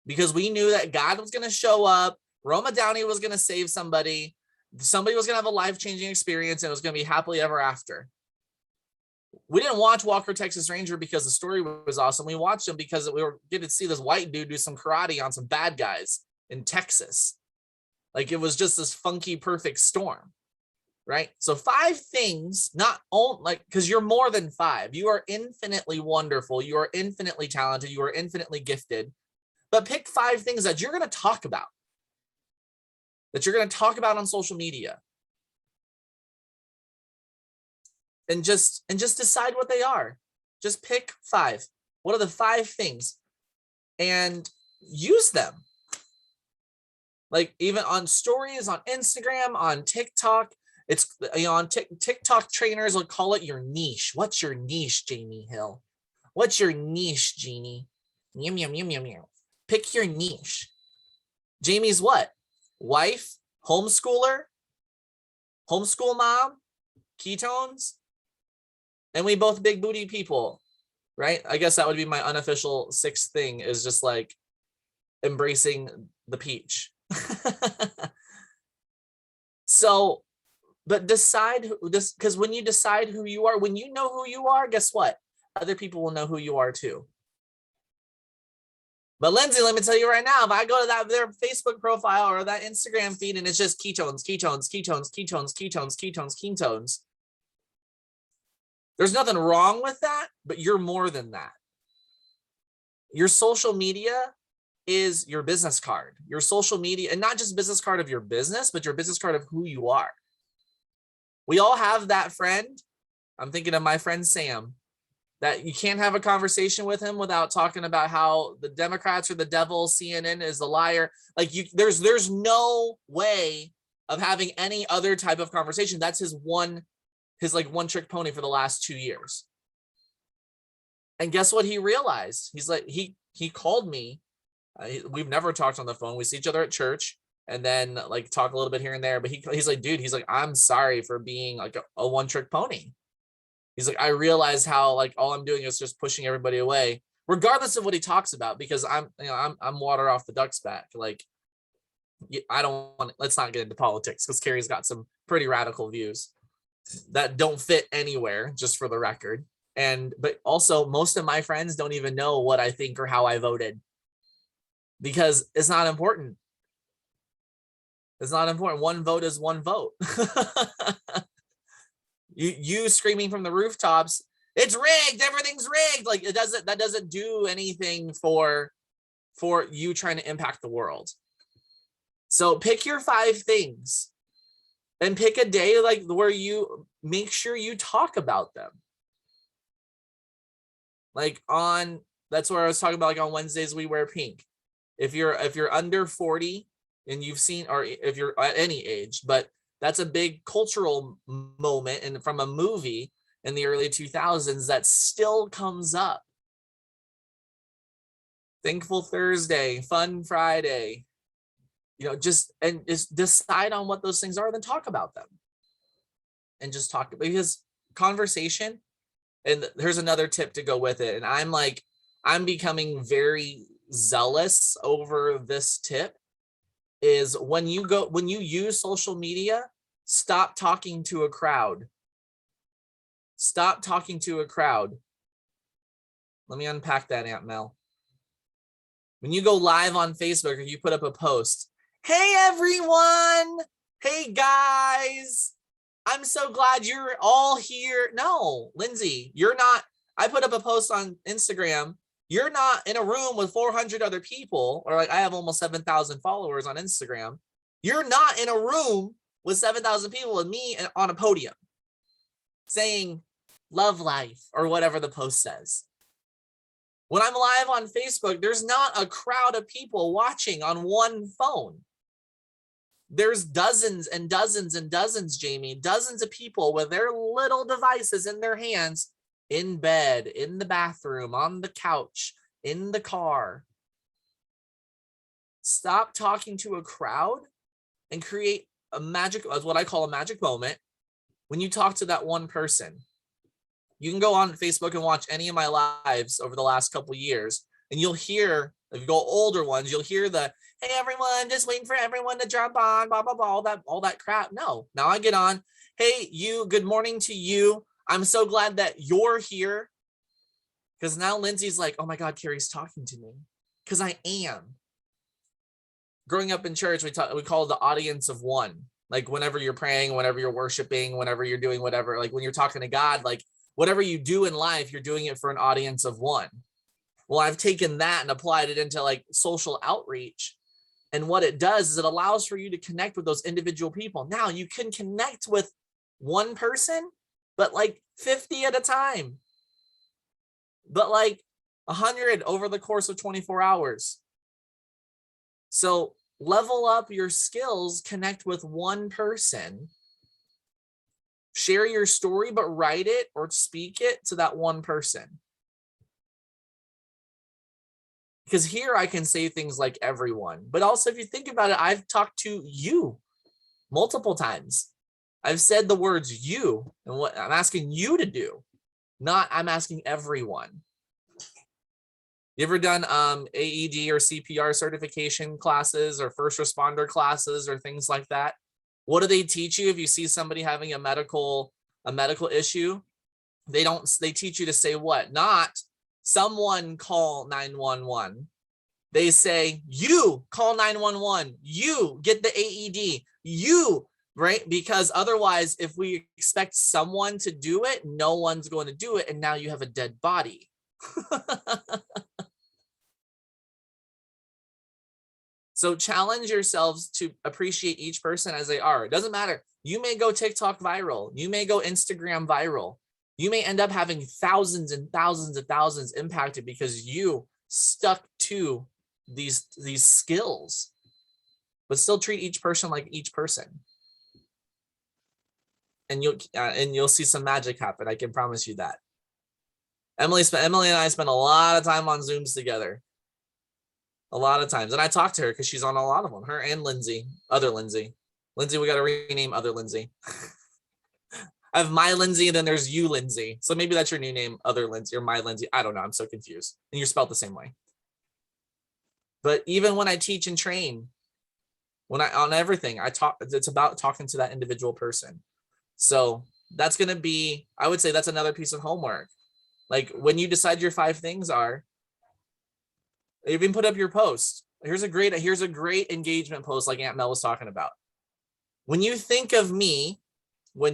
Because we knew that God was going to show up. Roma Downey was going to save somebody. Somebody was going to have a life-changing experience, and it was going to be happily ever after. We didn't watch Walker, Texas Ranger because the story was awesome. We watched them because we were getting to see this white dude do some karate on some bad guys in Texas. Like, it was just this funky, perfect storm, right? So 5 things, not only like, because you're more than 5. You are infinitely wonderful. You are infinitely talented. You are infinitely gifted. But pick 5 things that you're going to talk about, on social media. And just decide what they are. Just pick 5. What are the 5 things? And use them. Like even on stories, on Instagram, on TikTok. It's, on TikTok trainers will call it your niche. What's your niche, Jamie Hill? What's your niche, Jeannie? Meow, meow, meow, meow, meow. Pick your niche. Jamie's what? Wife, homeschool mom, ketones, and we both big booty people, right? I guess that would be my unofficial 6th thing, is just like embracing the peach. So, but decide this, because when you decide who you are, when you know who you are, guess what? Other people will know who you are too. But Lindsay, let me tell you right now, if I go to their Facebook profile or that Instagram feed and it's just ketones, there's nothing wrong with that, but you're more than that. Your social media is your business card. Your social media, and not just business card of your business, but your business card of who you are. We all have that friend. I'm thinking of my friend Sam, that you can't have a conversation with him without talking about how the Democrats are the devil, CNN is the liar. Like, there's no way of having any other type of conversation. That's his one trick pony for the last 2 years. And guess what he realized? He's like, he called me. We've never talked on the phone. We see each other at church and then like talk a little bit here and there. But he's like, dude, I'm sorry for being like a one trick pony. He's like, I realize how like all I'm doing is just pushing everybody away. regardless of what he talks about, because I'm water off the duck's back. Like, I don't want, let's not get into politics because Carrie's got some pretty radical views that don't fit anywhere, just for the record. But also most of my friends don't even know what I think or how I voted, because it's not important. It's not important. One vote is one vote. you screaming from the rooftops, it's rigged, everything's rigged. Like, that doesn't do anything for you trying to impact the world. So pick your 5 things and pick a day like where you make sure you talk about them. Like that's where I was talking about, like on Wednesdays we wear pink. If you're under 40 and you've seen, or if you're at any age, but that's a big cultural moment and from a movie in the early 2000s that still comes up. Thankful Thursday, Fun Friday, just decide on what those things are, then talk about them. And just talk, because conversation, and here's another tip to go with it. And I'm becoming very zealous over this tip, is when you use social media, stop talking to a crowd. Stop talking to a crowd. Let me unpack that, Aunt Mel. When you go live on Facebook or you put up a post, hey everyone, hey guys, I'm so glad you're all here. No, Lindsay, you're not. I put up a post on Instagram. You're not in a room with 400 other people, or like I have almost 7,000 followers on Instagram. You're not in a room with 7,000 people with me on a podium saying love life or whatever the post says. When I'm live on Facebook, there's not a crowd of people watching on one phone. There's dozens and dozens and dozens, Jamie, dozens of people with their little devices in their hands, in bed, in the bathroom, on the couch, in the car. Stop talking to a crowd and create what I call a magic moment when you talk to that one person. You can go on Facebook and watch any of my lives over the last couple of years, and you'll hear, if you go older ones, you'll hear the, hey everyone, just waiting for everyone to jump on, blah, blah, blah, all that crap. No, now I get on, hey you, good morning to you. I'm so glad that you're here. Because now Lindsay's like, oh my God, Carrie's talking to me. Because I am. Growing up in church, we call it the audience of one. Like whenever you're praying, whenever you're worshiping, whenever you're doing whatever, like when you're talking to God, like whatever you do in life, you're doing it for an audience of one. Well, I've taken that and applied it into like social outreach. And what it does is it allows for you to connect with those individual people. Now you can connect with one person, but like 50 at a time, but like 100 over the course of 24 hours. So level up your skills, connect with one person, share your story, but write it or speak it to that one person. Because here I can say things like everyone, but also if you think about it, I've talked to you multiple times. I've said the words you, and what I'm asking you to do, not I'm asking everyone. You ever done AED or CPR certification classes or first responder classes or things like that? What do they teach you if you see somebody having a medical issue? They teach you to say what? Not someone call 911. They say you call 911, you get the AED, you, right? Because otherwise, if we expect someone to do it, no one's going to do it. And now you have a dead body. So challenge yourselves to appreciate each person as they are. It doesn't matter. You may go TikTok viral. You may go Instagram viral. You may end up having thousands and thousands and thousands impacted because you stuck to these skills, but still treat each person like each person. And you'll see some magic happen. I can promise you that. Emily and I spent a lot of time on Zooms together. A lot of times. And I talked to her because she's on a lot of them. Her and Lindsay, other Lindsay. Lindsay, we got to rename other Lindsay. I have my Lindsay and then there's you, Lindsay. So maybe that's your new name, other Lindsay or my Lindsay. I don't know. I'm so confused. And you're spelled the same way. But even when I teach and train, when I on everything, I talk, it's about talking to that individual person. So that's going to be, I would say that's another piece of homework. Like when you decide your 5 things are, even put up your post. Here's a great engagement post like Aunt Mel was talking about. When you think of me, what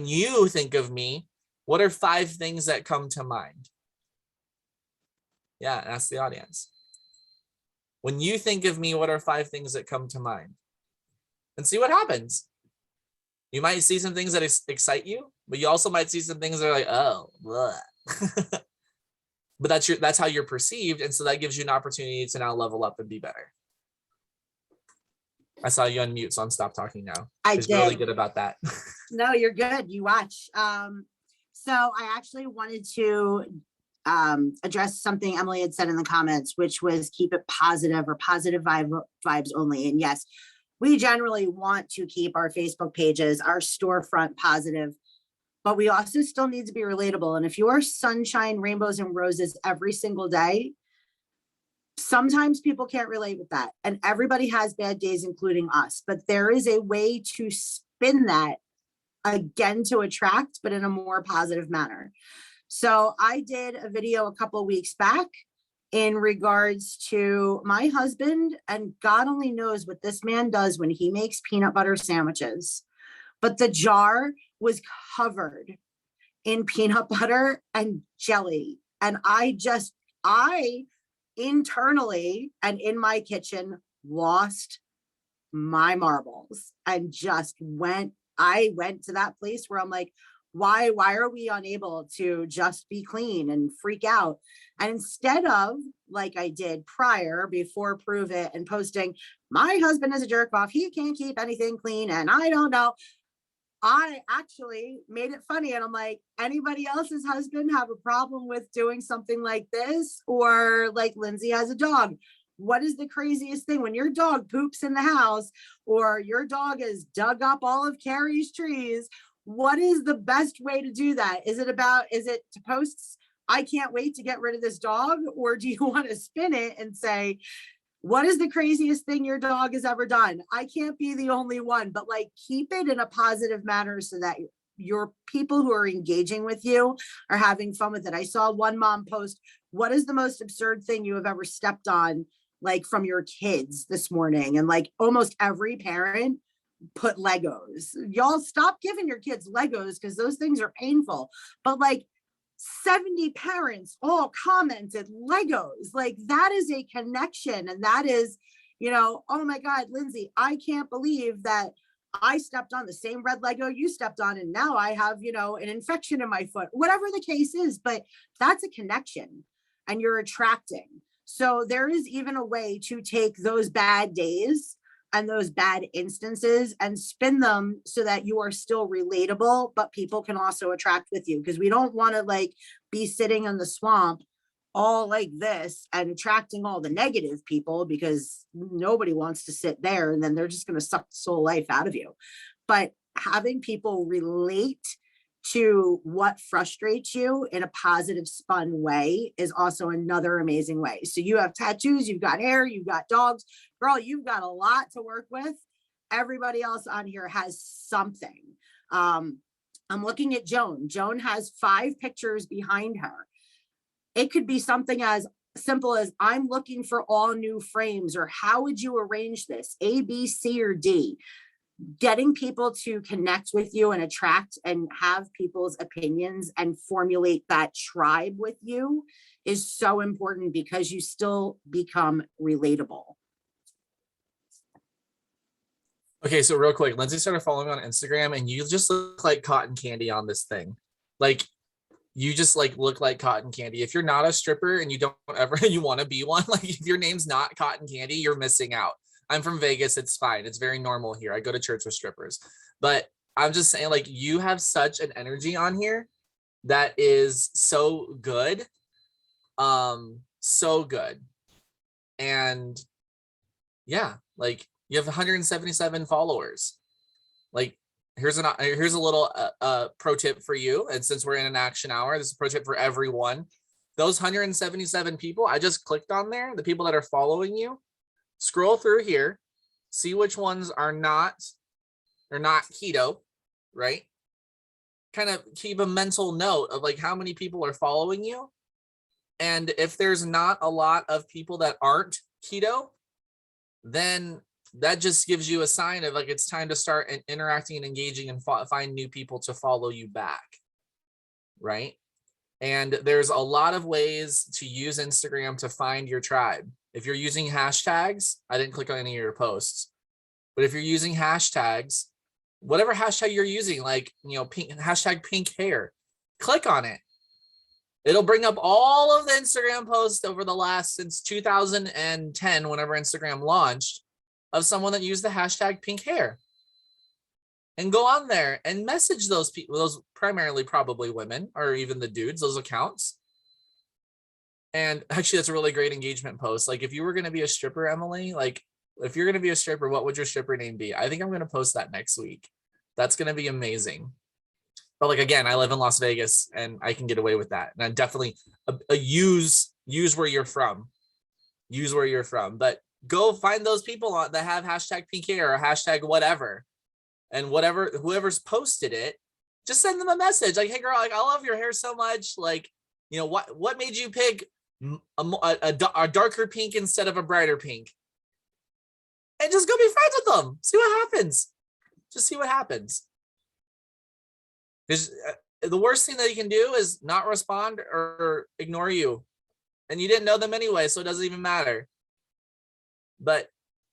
are 5 things that come to mind? Yeah, ask the audience. When you think of me, what are 5 things that come to mind? And see what happens. You might see some things that excite you, but you also might see some things that are like, oh, but that's how you're perceived. And so that gives you an opportunity to now level up and be better. I saw you unmute, so I'm stop talking now. I You're really did. good about that. No, you're good. You watch. So I actually wanted to address something Emily had said in the comments, which was keep it positive or positive vibes only. And yes, we generally want to keep our Facebook pages, our storefront positive, but we also still need to be relatable. And if you are sunshine, rainbows, and roses every single day, sometimes people can't relate with that. And everybody has bad days, including us. But there is a way to spin that again to attract, but in a more positive manner. So I did a video a couple of weeks back in regards to my husband, and God only knows what this man does when he makes peanut butter sandwiches. But the jar was covered in peanut butter and jelly. And I internally and in my kitchen lost my marbles and just I went to that place where I'm like, why are we unable to just be clean and freak out? And instead of, like I did prior, before Prove It and posting, my husband is a jerk off, he can't keep anything clean and I don't know, I actually made it funny. And I'm like, anybody else's husband have a problem with doing something like this? Or like Lindsay has a dog. What is the craziest thing when your dog poops in the house or your dog has dug up all of Carrie's trees? What is the best way to do that? Is it to post, I can't wait to get rid of this dog? Or do you want to spin it and say, what is the craziest thing your dog has ever done? I can't be the only one, but like keep it in a positive manner so that your people who are engaging with you are having fun with it. I saw one mom post, what is the most absurd thing you have ever stepped on, like from your kids this morning? And like almost every parent put Legos. Y'all stop giving your kids Legos because those things are painful. But like 70 parents all commented Legos. Like that is a connection. And that is, oh my God, Lindsay, I can't believe that I stepped on the same red Lego you stepped on. And now I have, an infection in my foot, whatever the case is, but that's a connection and you're attracting. So there is even a way to take those bad days and those bad instances and spin them so that you are still relatable, but people can also attract with you, because we don't want to like be sitting in the swamp all like this and attracting all the negative people, because nobody wants to sit there and then they're just going to suck the soul life out of you. But having people relate to what frustrates you in a positive spun way is also another amazing way. So you have tattoos, you've got hair, you've got dogs, girl, you've got a lot to work with. Everybody else on here has something. I'm looking at Joan. Joan has 5 pictures behind her. It could be something as simple as, I'm looking for all new frames, or how would you arrange this? A, B, C, or D. Getting people to connect with you and attract and have people's opinions and formulate that tribe with you is so important, because you still become relatable. Okay, so real quick, Lindsay started following on Instagram and you just look like cotton candy on this thing. Like you just like look like cotton candy. If you're not a stripper and you don't ever, you want to be one, like if your name's not cotton candy, you're missing out. I'm from Vegas. It's fine. It's very normal here. I go to church with strippers, but I'm just saying, like, you have such an energy on here that is so good. So good. And yeah, like you have 177 followers. Like here's a little pro tip for you. And since we're in an action hour, this is a pro tip for everyone. Those 177 people, I just clicked on there, the people that are following you, scroll through here, see which ones are not keto, right? Kind of keep a mental note of like how many people are following you. And if there's not a lot of people that aren't keto, then that just gives you a sign of like it's time to start interacting and engaging and find new people to follow you back, right? And there's a lot of ways to use Instagram to find your tribe. If you're using hashtags, I didn't click on any of your posts, but if you're using hashtags, whatever hashtag you're using, like, you know, hashtag pink hair, click on it. It'll bring up all of the Instagram posts over the last, since 2010, whenever Instagram launched, of someone that used the hashtag pink hair. And go on there and message those people, those primarily probably women, or even the dudes, those accounts. And actually, that's a really great engagement post. Like, if you were going to be a stripper, Emily, like, if you're going to be a stripper, what would your stripper name be? I think I'm going to post that next week. That's going to be amazing. But like, again, I live in Las Vegas and I can get away with that. And I definitely use where you're from. Use where you're from. But go find those people that have hashtag pink hair or hashtag whatever. And whoever's posted it, just send them a message. Like, hey girl, like, I love your hair so much. Like, you know, what made you pick a darker pink instead of a brighter pink? And just go be friends with them. See what happens. Just see what happens. Because the worst thing that you can do is not respond or ignore you. And you didn't know them anyway, so it doesn't even matter. But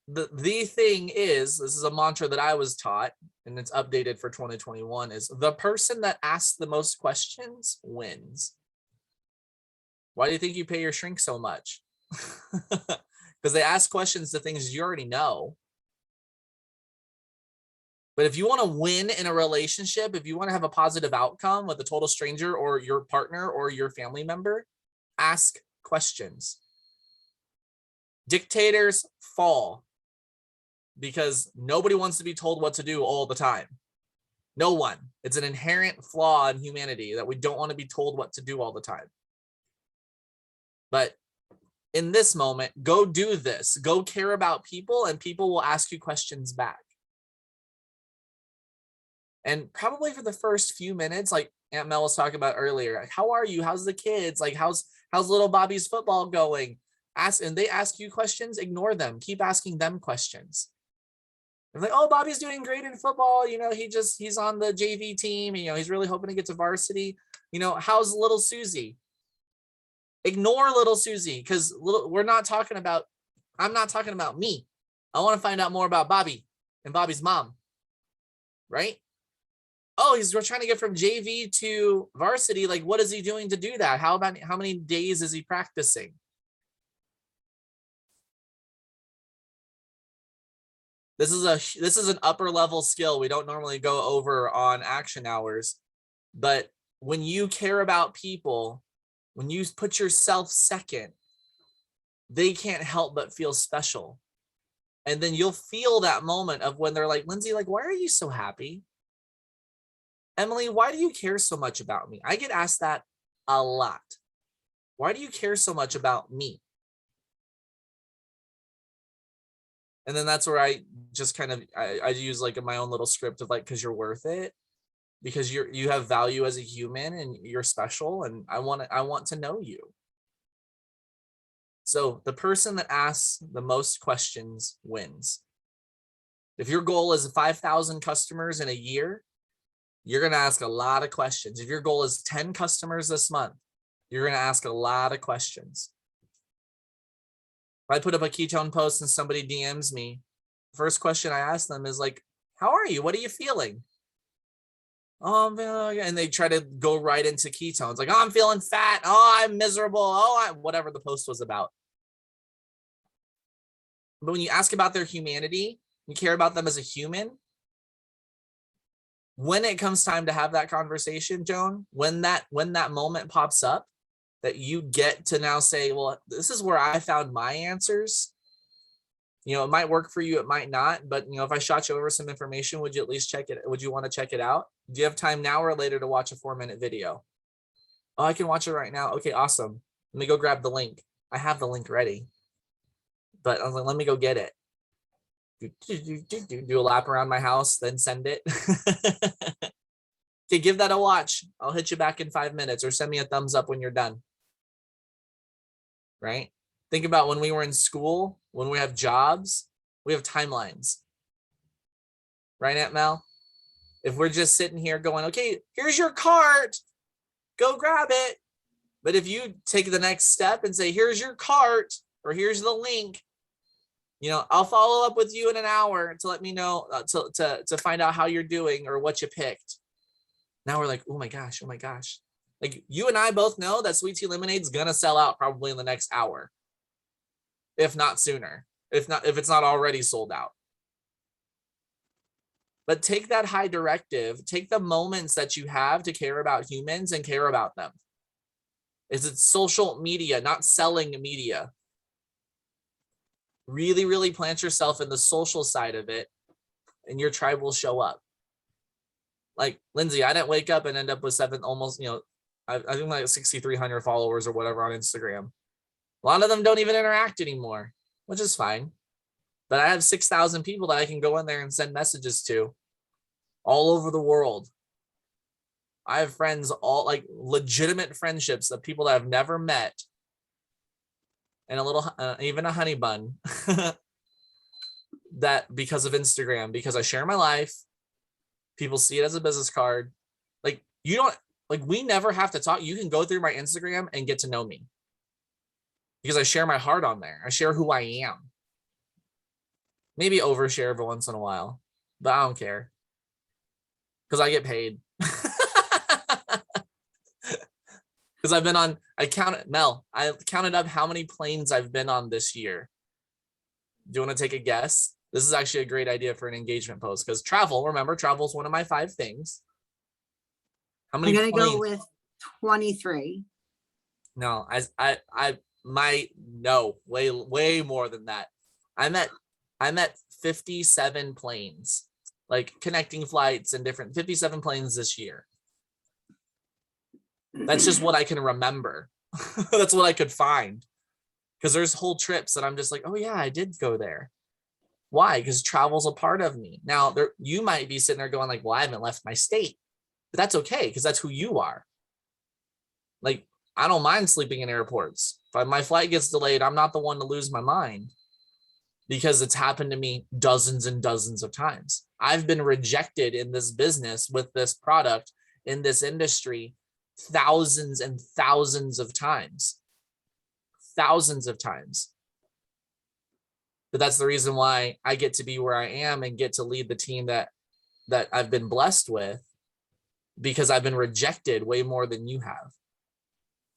the thing is, this is a mantra that I was taught, and it's updated for 2021, is the person that asks the most questions wins. Why do you think you pay your shrink so much? Because they ask questions to things you already know. But if you want to win in a relationship, if you want to have a positive outcome with a total stranger or your partner or your family member, ask questions. Dictators fall because nobody wants to be told what to do all the time. No one. It's an inherent flaw in humanity that we don't want to be told what to do all the time. But in this moment, go do this. Go care about people, and people will ask you questions back. And probably for the first few minutes, like Aunt Mel was talking about earlier, like, how are you? How's the kids? Like, how's little Bobby's football going? And they ask you questions, ignore them. Keep asking them questions. And like, oh, Bobby's doing great in football. You know, he's on the JV team. You know, he's really hoping to get to varsity. You know, how's little Susie? Ignore little Susie, because I'm not talking about me. I want to find out more about Bobby and Bobby's mom, right? Oh, we're trying to get from JV to varsity. Like, what is he doing to do that? How many days is he practicing? This is an upper level skill we don't normally go over on action hours. But when you care about people, when you put yourself second, they can't help but feel special. And then you'll feel that moment of when they're like, Lindsay, like, why are you so happy? Emily, why do you care so much about me? I get asked that a lot. Why do you care so much about me? And then that's where I just kind of, I use like my own little script of like, because you're worth it, because you have value as a human and you're special, and I want to know you. So the person that asks the most questions wins. If your goal is 5,000 customers in a year, you're going to ask a lot of questions. If your goal is 10 customers this month, you're going to ask a lot of questions. If I put up a ketone post and somebody DMs me, first question I ask them is like, how are you? What are you feeling? Oh, and they try to go right into ketones. Like, oh, I'm feeling fat. Oh, I'm miserable. Whatever the post was about. But when you ask about their humanity, you care about them as a human. When it comes time to have that conversation, Joan, when that moment pops up, that you get to now say, well, this is where I found my answers. You know, it might work for you, it might not, but if I shot you over some information, would you at least check it? Would you want to check it out? Do you have time now or later to watch a 4-minute video? Oh, I can watch it right now. Okay, awesome. Let me go grab the link. I have the link ready, but I was like, let me go get it. Do a lap around my house, then send it. Okay, give that a watch. I'll hit you back in 5 minutes, or send me a thumbs up when you're done. Right? Think about when we were in school, when we have jobs, we have timelines. Right, Aunt Mel? If we're just sitting here going, okay, here's your cart, go grab it. But if you take the next step and say, here's your cart, or here's the link, I'll follow up with you in an hour to let me know, to find out how you're doing or what you picked. Now we're like, oh my gosh. Like, you and I both know that Sweet Tea Lemonade's gonna sell out probably in the next hour, if not sooner, if it's not already sold out. But take that high directive, take the moments that you have to care about humans and care about them. It's social media, not selling media. Really, really plant yourself in the social side of it, and your tribe will show up. Like, Lindsay, I didn't wake up and end up with I think like 6,300 followers or whatever on Instagram. A lot of them don't even interact anymore, which is fine. But I have 6,000 people that I can go in there and send messages to all over the world. I have friends, all like legitimate friendships of people that I've never met, and a little, even a honey bun, that because of Instagram, because I share my life, people see it as a business card. Like, we never have to talk. You can go through my Instagram and get to know me because I share my heart on there. I share who I am. Maybe overshare every once in a while, but I don't care because I get paid. Because I counted up how many planes I've been on this year. Do you want to take a guess? This is actually a great idea for an engagement post, because travel is one of my 5 things. How many? I'm gonna go with 23. No, way more than that. I'm at 57 planes, like connecting flights and different 57 planes this year. That's just what I can remember. That's what I could find. Because there's whole trips that I'm just like, oh yeah, I did go there. Why? Because travel's a part of me. Now, you might be sitting there going like, well, I haven't left my state. But that's okay, because that's who you are. Like, I don't mind sleeping in airports. If my flight gets delayed, I'm not the one to lose my mind, because it's happened to me dozens and dozens of times. I've been rejected in this business with this product in this industry thousands and thousands of times. Thousands of times. But that's the reason why I get to be where I am and get to lead the team that I've been blessed with, because I've been rejected way more than you have,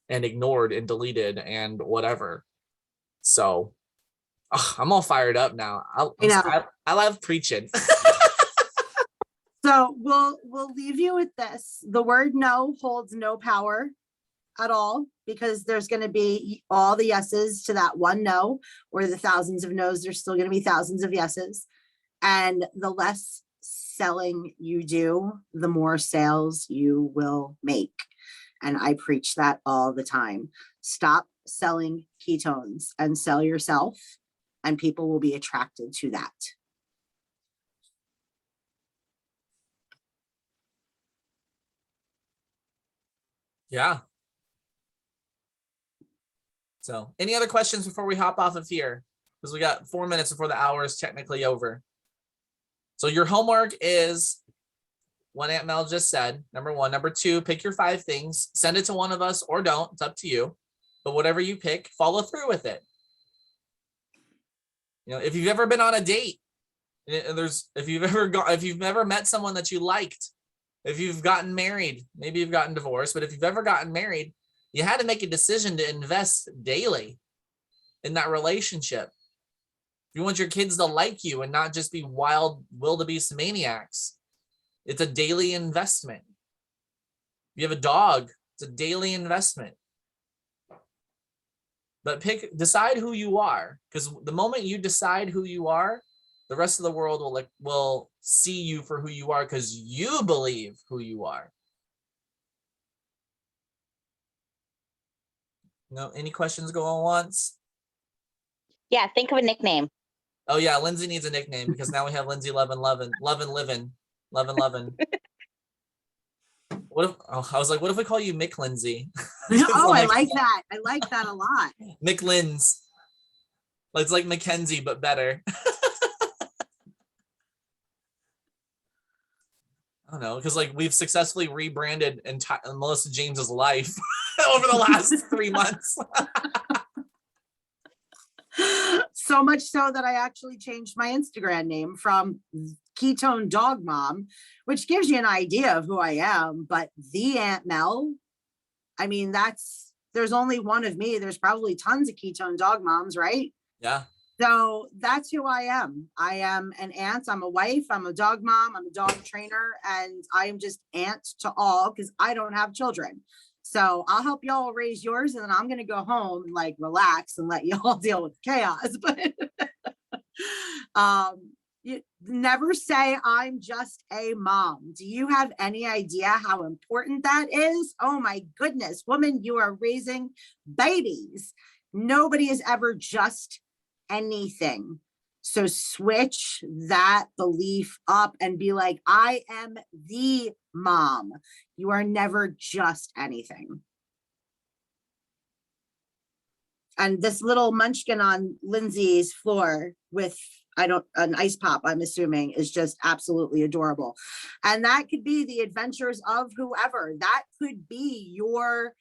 and ignored and deleted and whatever. So I'm all fired up now. I love preaching. So we'll leave you with this. The word no holds no power at all, because there's going to be all the yeses to that one no, or the thousands of no's, there's still going to be thousands of yeses. And the less selling you do, the more sales you will make. And I preach that all the time. Stop selling ketones and sell yourself, and people will be attracted to that. Yeah. So, any other questions before we hop off of here? Because we got 4 minutes before the hour is technically over. So your homework is what Aunt Mel just said. Number 1. Number 2, pick your 5 things. Send it to one of us or don't. It's up to you. But whatever you pick, follow through with it. If you've ever been on a date, if you've ever met someone that you liked, if you've gotten married, maybe you've gotten divorced, but if you've ever gotten married, you had to make a decision to invest daily in that relationship. If you want your kids to like you and not just be wild wildebeest maniacs, it's a daily investment. If you have a dog, it's a daily investment. but decide who you are, because the moment you decide who you are, the rest of the world will see you for who you are because you believe who you are. No, any questions going once? Yeah, think of a nickname. Oh yeah, Lindsay needs a nickname because now we have Lindsay Levin. What if I was like, what if we call you Mick Lindsay? Oh, I like that. I like that a lot. Mick Linz. It's like Mackenzie, but better. I don't know, because like we've successfully rebranded Melissa James's life over the last 3 months. So much so that I actually changed my Instagram name from Ketone Dog Mom, which gives you an idea of who I am. But the Aunt Mel, I mean, there's only one of me. There's probably tons of Ketone Dog Moms, right? Yeah. So that's who I am. I am an aunt. I'm a wife. I'm a dog mom. I'm a dog trainer. And I am just aunt to all because I don't have children. So I'll help y'all raise yours. And then I'm going to go home and like relax and let y'all deal with chaos. But you never say I'm just a mom. Do you have any idea how important that is? Oh my goodness, woman, you are raising babies. Nobody is ever just anything. So switch that belief up and be like, I am the mom. You are never just anything. And this little munchkin on Lindsay's floor with an ice pop, I'm assuming, is just absolutely adorable. And that could be the adventures of whoever. That could be your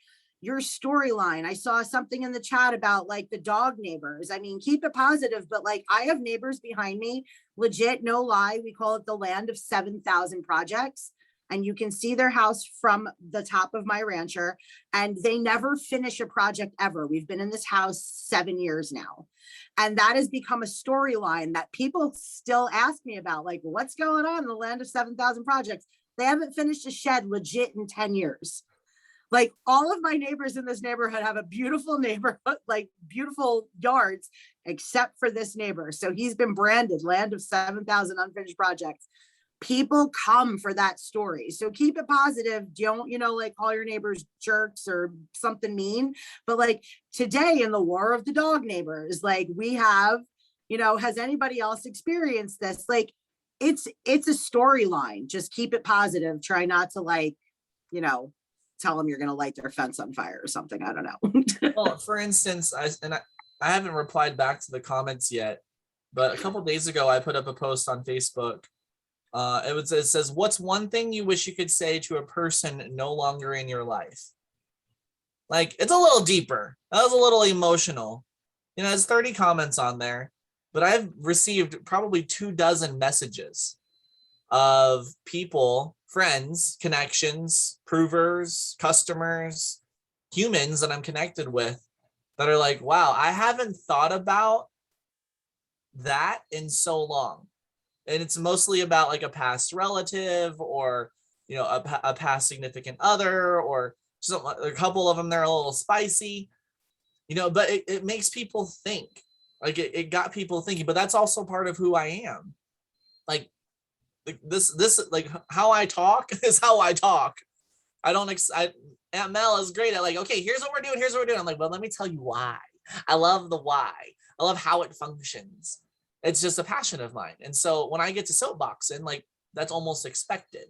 storyline. I saw something in the chat about like the dog neighbors. I mean, keep it positive, but like I have neighbors behind me, legit, no lie. We call it the land of 7,000 projects. And you can see their house from the top of my rancher, and they never finish a project ever. We've been in this house 7 years now. And that has become a storyline that people still ask me about, like, what's going on in the land of 7,000 projects? They haven't finished a shed legit in 10 years. Like all of my neighbors in this neighborhood have a beautiful neighborhood, like beautiful yards, except for this neighbor. So he's been branded land of 7,000 unfinished projects. People come for that story. So keep it positive. Don't, like call your neighbors jerks or something mean. But like today in the war of the dog neighbors, like we have, has anybody else experienced this? Like it's a storyline. Just keep it positive. Try not to tell them you're going to light their fence on fire or something. I don't know. Well, for instance, I haven't replied back to the comments yet, but a couple of days ago, I put up a post on Facebook. It says, what's one thing you wish you could say to a person no longer in your life? Like, it's a little deeper. That was a little emotional. There's 30 comments on there, but I've received probably 24 messages of people, friends, connections, provers, customers, humans that I'm connected with that are like, wow, I haven't thought about that in so long. And it's mostly about like a past relative or, a past significant other, or just a couple of them, they're a little spicy, but it makes people think. Like it got people thinking, but that's also part of who I am. Like this like how I talk is how I talk. Aunt Mel is great at like, okay, here's what we're doing. I'm like, well, let me tell you why. I love the why. I love how it functions. It's just a passion of mine. And so when I get to soapboxing, like that's almost expected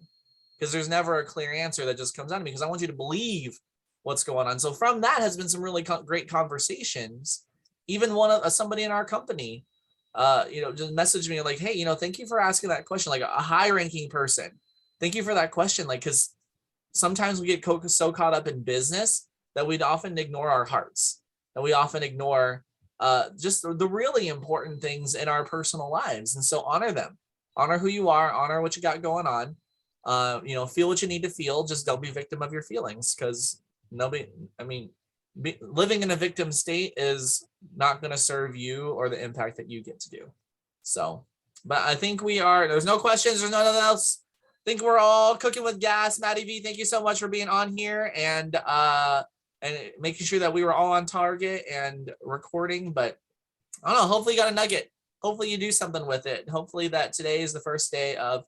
because there's never a clear answer that just comes out of me because I want you to believe what's going on. So from that has been some really great conversations. Even somebody in our company, just messaged me like, hey, thank you for asking that question. Like a high ranking person. Thank you for that question. Like, cause sometimes we get so caught up in business that we'd often ignore our hearts and we often ignore just the really important things in our personal lives. And so honor them, honor who you are, honor what you got going on. Feel what you need to feel. Just don't be a victim of your feelings because living in a victim state is not going to serve you or the impact that you get to do. So, but I think there's no questions. There's nothing else. I think we're all cooking with gas. Maddie V, thank you so much for being on here. And and making sure that we were all on target and recording. But I don't know, hopefully you got a nugget. Hopefully you do something with it. Hopefully that today is the first day of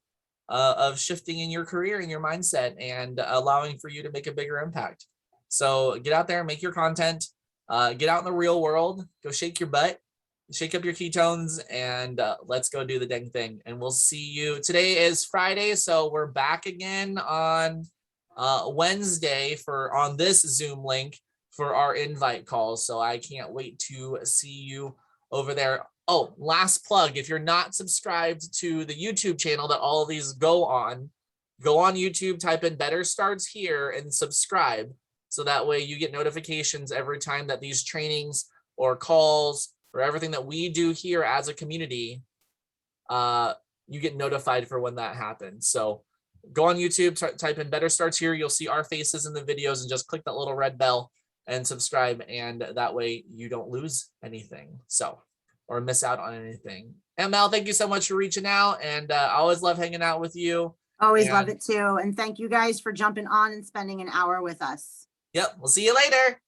shifting in your career and your mindset and allowing for you to make a bigger impact. So get out there and make your content, get out in the real world, go shake your butt, shake up your ketones, and let's go do the dang thing. And we'll see you. Today is Friday, so we're back again on Wednesday on this Zoom link for our invite calls. So I can't wait to see you over there. Oh, last plug. If you're not subscribed to the YouTube channel that all of these go on YouTube, type in Better Starts Here and subscribe. So that way you get notifications every time that these trainings or calls or everything that we do here as a community, you get notified for when that happens. So go on YouTube, type in Better Starts Here. You'll see our faces in the videos and just click that little red bell and subscribe. And that way you don't lose anything. Or miss out on anything. ML, thank you so much for reaching out. And I always love hanging out with you. Always love it too. And thank you guys for jumping on and spending an hour with us. Yep. We'll see you later.